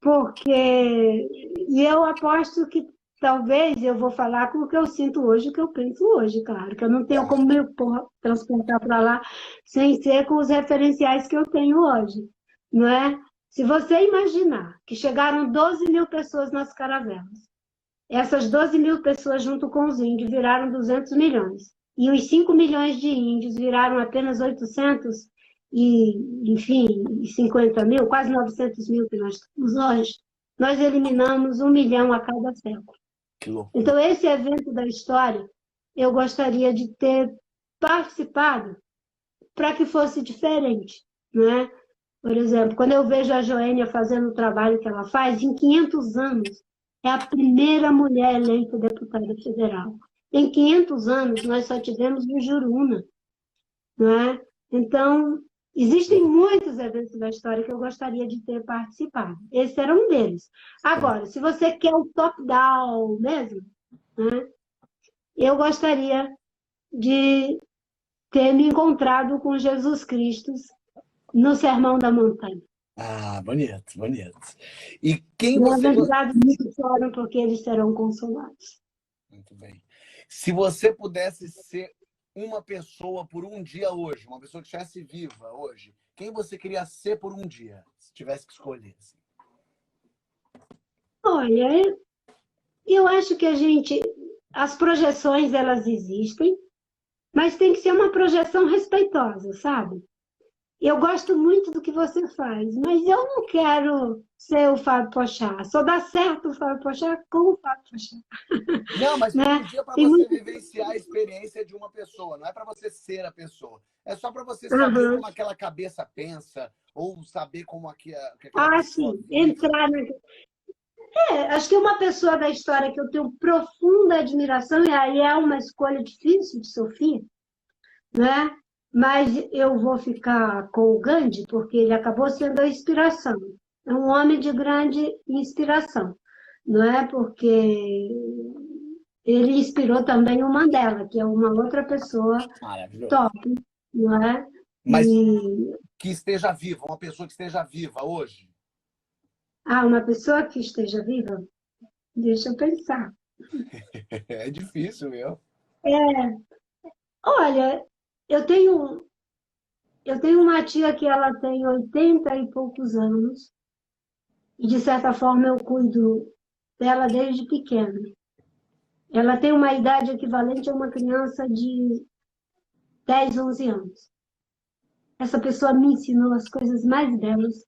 Porque, e eu aposto que talvez eu vou falar com o que eu sinto hoje, o que eu penso hoje, claro, que eu não tenho como Tá. me transportar para lá sem ser com os referenciais que eu tenho hoje, não é? Se você imaginar que chegaram 12 mil pessoas nas caravelas, essas 12 mil pessoas junto com os índios viraram 200 milhões, e os 5 milhões de índios viraram apenas 800 e, enfim, 50 mil, quase 900 mil que nós temos hoje, nós eliminamos 1 milhão a cada século. Que loucura. Então, esse evento da história, eu gostaria de ter participado para que fosse diferente, né? Por exemplo, quando eu vejo a Joênia fazendo o trabalho que ela faz, em 500 anos, é a primeira mulher eleita deputada federal. Em 500 anos, nós só tivemos o Juruna, não é? Então, existem muitos eventos da história que eu gostaria de ter participado. Esse era um deles. Agora, se você quer o top-down mesmo, né, eu gostaria de ter me encontrado com Jesus Cristo no Sermão da Montanha. Ah, bonito, bonito. E quem você. Bem-aventurados os que choram, porque eles serão consolados. Muito bem. Se você pudesse ser uma pessoa por um dia hoje, uma pessoa que estivesse viva hoje, quem você queria ser por um dia, se tivesse que escolher? Assim? Olha, eu acho que as projeções elas existem, mas tem que ser uma projeção respeitosa, sabe? Eu gosto muito do que você faz, mas eu não quero ser o Fábio Pochá. Só dá certo o Fábio Pochá com o Fábio Pochá, Não, mas por um né? dia para Tem você muito... vivenciar a experiência de uma pessoa, não é para você ser a pessoa. É só para você saber Uhum. como aquela cabeça pensa, ou saber como que aquela Ah, pessoa sim, vive. Acho que uma pessoa da história que eu tenho profunda admiração, e aí é uma escolha difícil de Sofia, né? Mas eu vou ficar com o Gandhi, porque ele acabou sendo a inspiração. É um homem de grande inspiração, não é? Porque ele inspirou também o Mandela, que é uma outra pessoa Maravilhoso. top, não é? Mas E que esteja viva, uma pessoa que esteja viva hoje. uma pessoa que esteja viva, deixa eu pensar. É difícil, meu. Olha, eu tenho, eu tenho uma tia que ela tem 80 e poucos anos, e de certa forma eu cuido dela desde pequena. Ela tem uma idade equivalente a uma criança de 10, 11 anos. Essa pessoa me ensinou as coisas mais belas,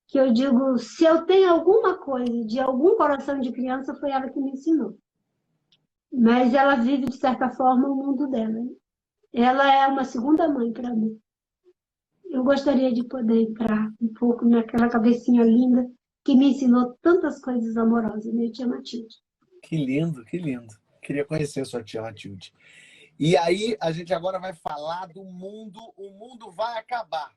que eu digo, se eu tenho alguma coisa de algum coração de criança, foi ela que me ensinou. Mas ela vive, de certa forma, o mundo dela. Ela é uma segunda mãe para mim. Eu gostaria de poder entrar um pouco naquela cabecinha linda que me ensinou tantas coisas amorosas, minha tia Matilde. Que lindo, que lindo. Queria conhecer a sua tia Matilde. E aí, a gente agora vai falar do mundo. O mundo vai acabar.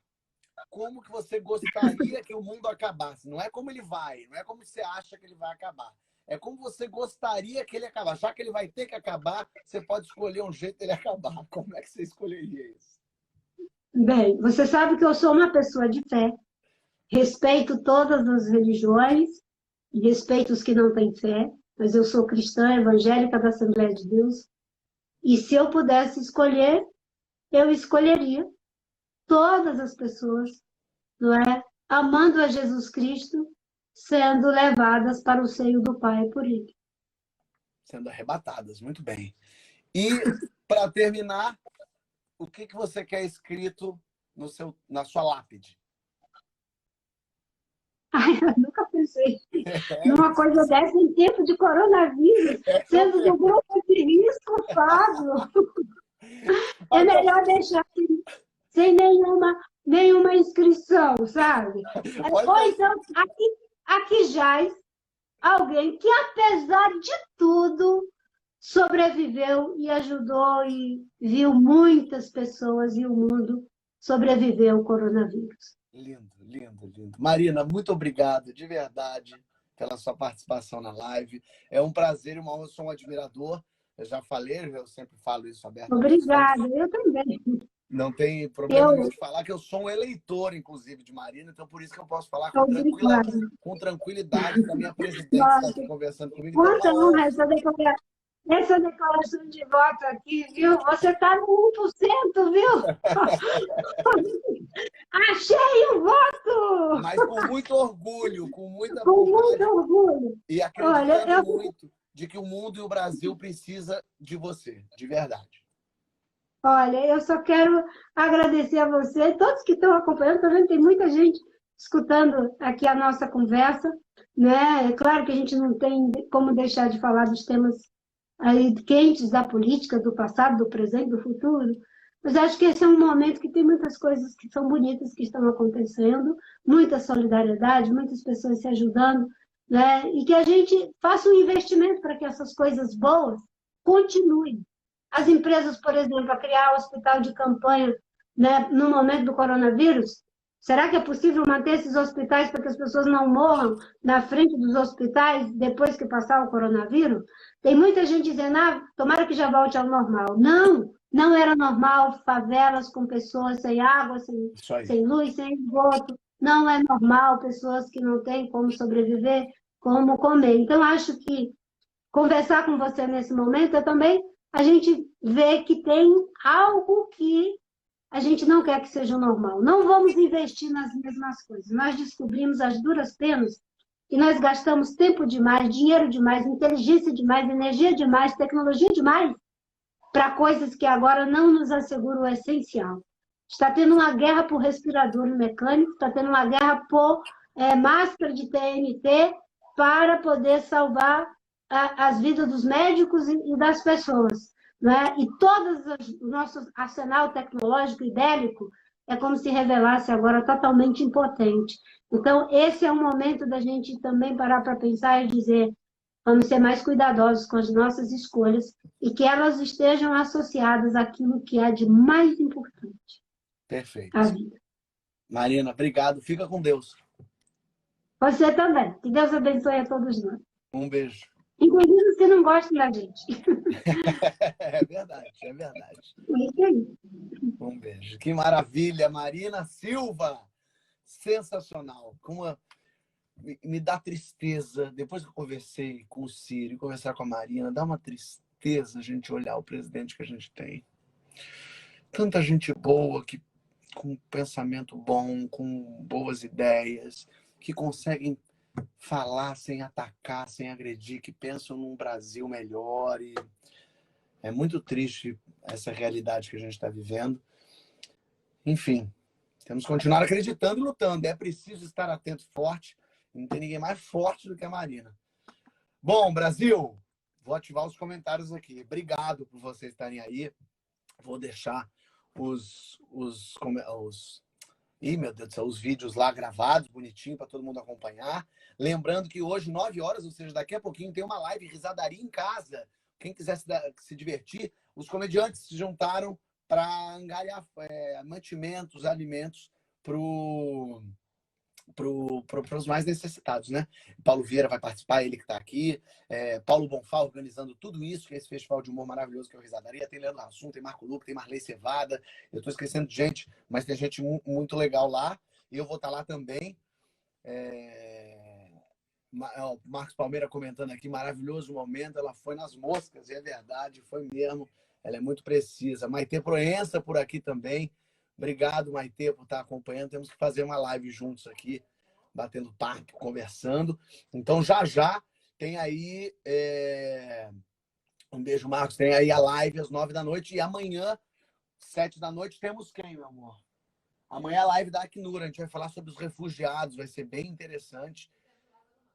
Como que você gostaria que o mundo acabasse? Não é como ele vai, não é como você acha que ele vai acabar. É como você gostaria que ele acabasse. Já que ele vai ter que acabar, você pode escolher um jeito dele acabar. Como é que você escolheria isso? Bem, você sabe que eu sou uma pessoa de fé, respeito todas as religiões e respeito os que não têm fé, mas eu sou cristã evangélica da Assembleia de Deus. E se eu pudesse escolher, eu escolheria todas as pessoas, não é? Amando a Jesus Cristo, sendo levadas para o seio do Pai por ele. Sendo arrebatadas, muito bem. E, para terminar, o que você quer escrito na sua lápide? Ai, eu nunca pensei numa coisa dessa em tempo de coronavírus, sendo do grupo de risco, Fábio. É melhor deixar sem nenhuma inscrição, sabe? Ou então, aqui jaz alguém que, apesar de tudo, sobreviveu e ajudou e viu muitas pessoas e o mundo sobreviver ao coronavírus. Lindo, lindo, lindo. Marina, muito obrigado, de verdade, pela sua participação na live. É um prazer e uma honra, eu sou um admirador. Eu já falei, eu sempre falo isso abertamente. Obrigada, eu também. Não tem problema nenhum de falar que eu sou um eleitor, inclusive, de Marina, então por isso que eu posso falar com tranquilidade da minha presidente que está aqui conversando comigo. Quanta honra essa declaração de voto aqui, viu? Você está no 1%, viu? Achei o voto! Mas com muito orgulho, com muita vontade. Com muito orgulho. E acreditando muito de que o mundo e o Brasil precisa de você, de verdade. Olha, eu só quero agradecer a você, todos que estão acompanhando, também tem muita gente escutando aqui a nossa conversa, né? É claro que a gente não tem como deixar de falar dos temas aí quentes da política, do passado, do presente, do futuro, mas acho que esse é um momento que tem muitas coisas que são bonitas que estão acontecendo, muita solidariedade, muitas pessoas se ajudando, né? E que a gente faça um investimento para que essas coisas boas continuem. As empresas, por exemplo, a criar hospital de campanha, né, no momento do coronavírus, será que é possível manter esses hospitais para que as pessoas não morram na frente dos hospitais depois que passar o coronavírus? Tem muita gente dizendo, tomara que já volte ao normal. Não, não era normal, favelas com pessoas sem água, sem luz, sem esgoto. Não é normal, pessoas que não têm como sobreviver, como comer. Então, acho que conversar com você nesse momento é também a gente vê que tem algo que a gente não quer que seja normal. Não vamos investir nas mesmas coisas. Nós descobrimos as duras penas que nós gastamos tempo demais, dinheiro demais, inteligência demais, energia demais, tecnologia demais para coisas que agora não nos asseguram o essencial. Está tendo uma guerra por respirador mecânico, está tendo uma guerra por máscara de TNT para poder salvar as vidas dos médicos e das pessoas. Né? E todo o nosso arsenal tecnológico e bélico é como se revelasse agora totalmente impotente. Então, esse é o momento da gente também parar para pensar e dizer, vamos ser mais cuidadosos com as nossas escolhas e que elas estejam associadas àquilo que há de mais importante, a Perfeito. vida. Marina, obrigado. Fica com Deus. Você também. Que Deus abençoe a todos nós. Um beijo. Inclusive, se não gosta da gente. É verdade, é verdade. É isso aí. Um beijo. Que maravilha, Marina Silva. Sensacional. Me dá tristeza. Depois que eu conversei com o Ciro e conversar com a Marina, dá uma tristeza a gente olhar o presidente que a gente tem. Tanta gente boa, com pensamento bom, com boas ideias, que conseguem falar sem atacar, sem agredir, que pensam num Brasil melhor. E é muito triste essa realidade que a gente está vivendo. Enfim, temos que continuar acreditando e lutando. É preciso estar atento e forte. Não tem ninguém mais forte do que a Marina. Bom, Brasil, vou ativar os comentários aqui. Obrigado por vocês estarem aí. Vou deixar Ih, meu Deus do céu, os vídeos lá gravados, bonitinho, para todo mundo acompanhar. Lembrando que hoje, 9 horas, ou seja, daqui a pouquinho, tem uma live Risadaria em Casa. Quem quiser se divertir, os comediantes se juntaram para angariar mantimentos, alimentos para os mais necessitados, né? Paulo Vieira vai participar, ele que está aqui. Paulo Bonfá organizando tudo isso, que é esse festival de humor maravilhoso que é o Risadaria. Tem Leandro Hassum, tem Marco Luque, tem Marley Cevada. Eu estou esquecendo de gente, mas tem gente muito legal lá. E eu vou estar lá também. O Marcos Palmeira comentando aqui, maravilhoso momento. Ela foi nas moscas, e é verdade, foi mesmo. Ela é muito precisa. Maitê Proença por aqui também. Obrigado, Maitê, por estar acompanhando. Temos que fazer uma live juntos aqui, batendo papo, conversando. Então, já tem aí... Um beijo, Marcos. Tem aí a live às 9 da noite. E amanhã, 7 da noite, temos quem, meu amor? Amanhã a live da Acnur. A gente vai falar sobre os refugiados. Vai ser bem interessante.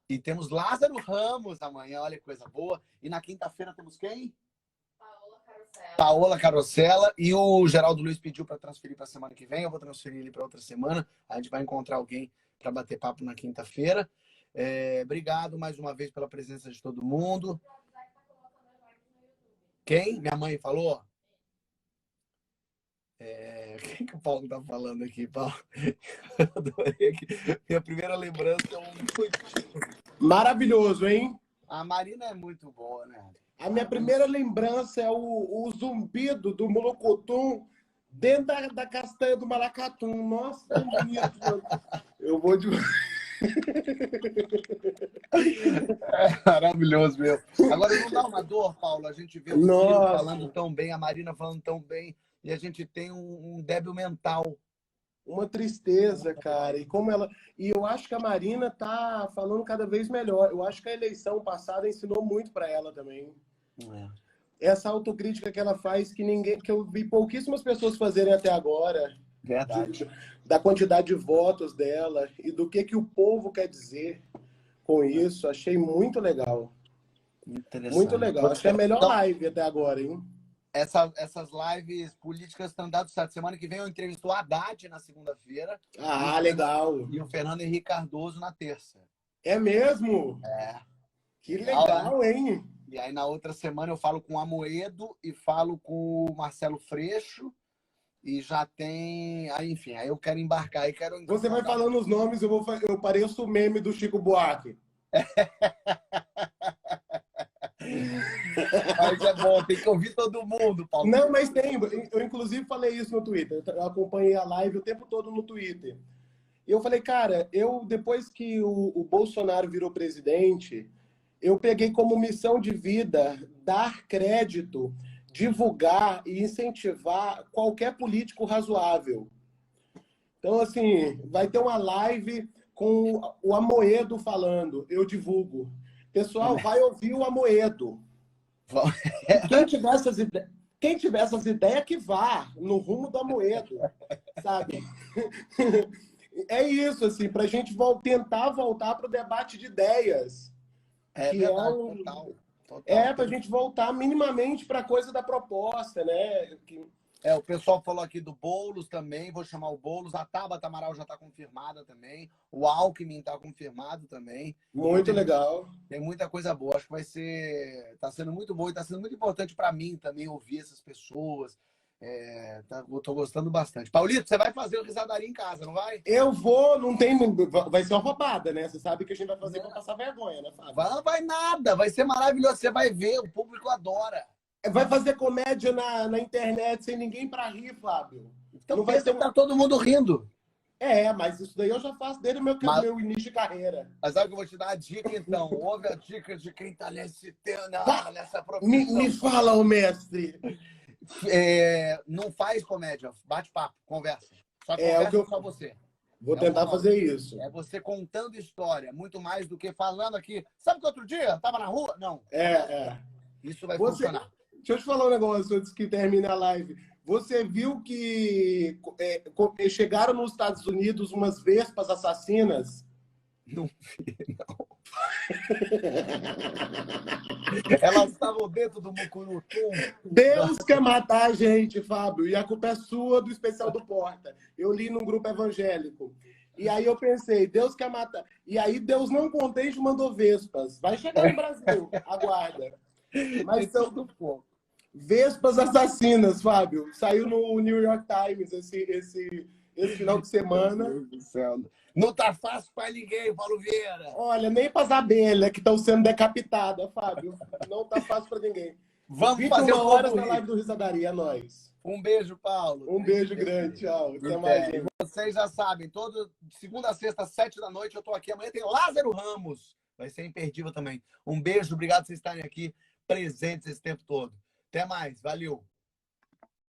E temos Lázaro Ramos amanhã. Olha que coisa boa. E na quinta-feira temos quem? Paola Carosella. E o Geraldo Luiz pediu para transferir para a semana que vem. Eu vou transferir ele para outra semana. A gente vai encontrar alguém para bater papo na quinta-feira. Obrigado mais uma vez pela presença de todo mundo. Quem? Minha mãe falou? O que o Paulo tá falando aqui, Paulo? Eu adorei aqui. Minha primeira lembrança é Maravilhoso, hein? A Marina é muito boa, né? A minha primeira lembrança é o zumbido do molocotum dentro da castanha do maracatu. Nossa, tão bonito. Eu vou de... Maravilhoso, meu. Agora, não dá uma dor, Paulo, a gente vê o Ciro falando tão bem, a Marina falando tão bem, e a gente tem um débil mental. Uma tristeza, cara. E eu acho que a Marina tá falando cada vez melhor. Eu acho que a eleição passada ensinou muito para ela também. Essa autocrítica que ela faz que eu vi pouquíssimas pessoas fazerem até agora. Verdade. Da quantidade de votos dela e do que o povo quer dizer com isso. Achei muito legal. Muito legal. Acho que é a melhor live até agora, hein? Essas lives políticas estão dadas certo. Semana que vem eu entrevisto o Haddad na segunda-feira. Legal. E o Fernando Henrique Cardoso na terça. É mesmo? Que legal, né? Hein? E aí na outra semana eu falo com o Amoedo e falo com o Marcelo Freixo. E já tem... Aí, enfim, aí eu quero embarcar e quero... Você vai falando os nomes, eu pareço o meme do Chico Buarque. Mas é bom, tem que ouvir todo mundo, Paulo. Não, mas tem. Eu, inclusive, falei isso no Twitter. Eu acompanhei a live o tempo todo no Twitter. E eu falei, cara, depois que o Bolsonaro virou presidente, eu peguei como missão de vida dar crédito, divulgar e incentivar qualquer político razoável. Então, assim, vai ter uma live com o Amoedo falando, eu divulgo. Pessoal, vai ouvir o Amoedo. Quem tiver essas ideias que vá no rumo do Amoedo, sabe? É isso, assim, para a gente tentar voltar para o debate de ideias. Total. Para a gente voltar minimamente para a coisa da proposta, né? O pessoal falou aqui do Boulos também, vou chamar o Boulos. A Tabata Amaral já está confirmada também. O Alckmin está confirmado também. Muito legal. Tem muita coisa boa. Acho que vai ser... Está sendo muito bom e está sendo muito importante para mim também ouvir essas pessoas. Eu tô gostando bastante. Paulito, você vai fazer o Risadaria em casa, não vai? Eu vou, não tem... Vai ser uma roubada, né? Você sabe que a gente vai fazer para passar vergonha, né, Fábio? Vai nada, vai ser maravilhoso. Você vai ver, o público adora. Vai fazer comédia na internet sem ninguém para rir, Fábio. Então não vai ter tá todo mundo rindo. Mas isso daí eu já faço desde o meu início de carreira. Mas sabe que eu vou te dar a dica, então? Ouve a dica de quem tá nessa profissão. Me fala, o mestre. Não faz comédia, bate papo, conversa. Só conversa só você. Vou tentar fazer isso. É você contando história, muito mais do que falando aqui. Sabe que outro dia tava na rua? Não. Isso vai funcionar. Deixa eu te falar um negócio antes que termine a live. Você viu que chegaram nos Estados Unidos umas vespas assassinas? Não vi, não. Elas estavam dentro do Mucurutum. Deus quer matar a gente, Fábio. E a culpa é sua do especial do Porta. Eu li num grupo evangélico. E aí eu pensei, Deus quer matar. E aí Deus não contente mandou vespas. Vai chegar no Brasil. Aguarda. Mas são do fogo. Vespas assassinas, Fábio. Saiu no New York Times esse final de semana. Meu Deus do céu. Não tá fácil para ninguém, Paulo Vieira. Olha, nem para as abelhas que estão sendo decapitadas, Fábio. Não tá fácil para ninguém. Vamos fazer uma hora na live do Risadaria, é nóis. Um beijo, Paulo. Um beijo grande, tchau. Até mais, gente. Vocês já sabem, segunda a sexta, 7 da noite, eu tô aqui. Amanhã tem Lázaro Ramos. Vai ser imperdível também. Um beijo, obrigado por vocês estarem aqui presentes esse tempo todo. Até mais, valeu.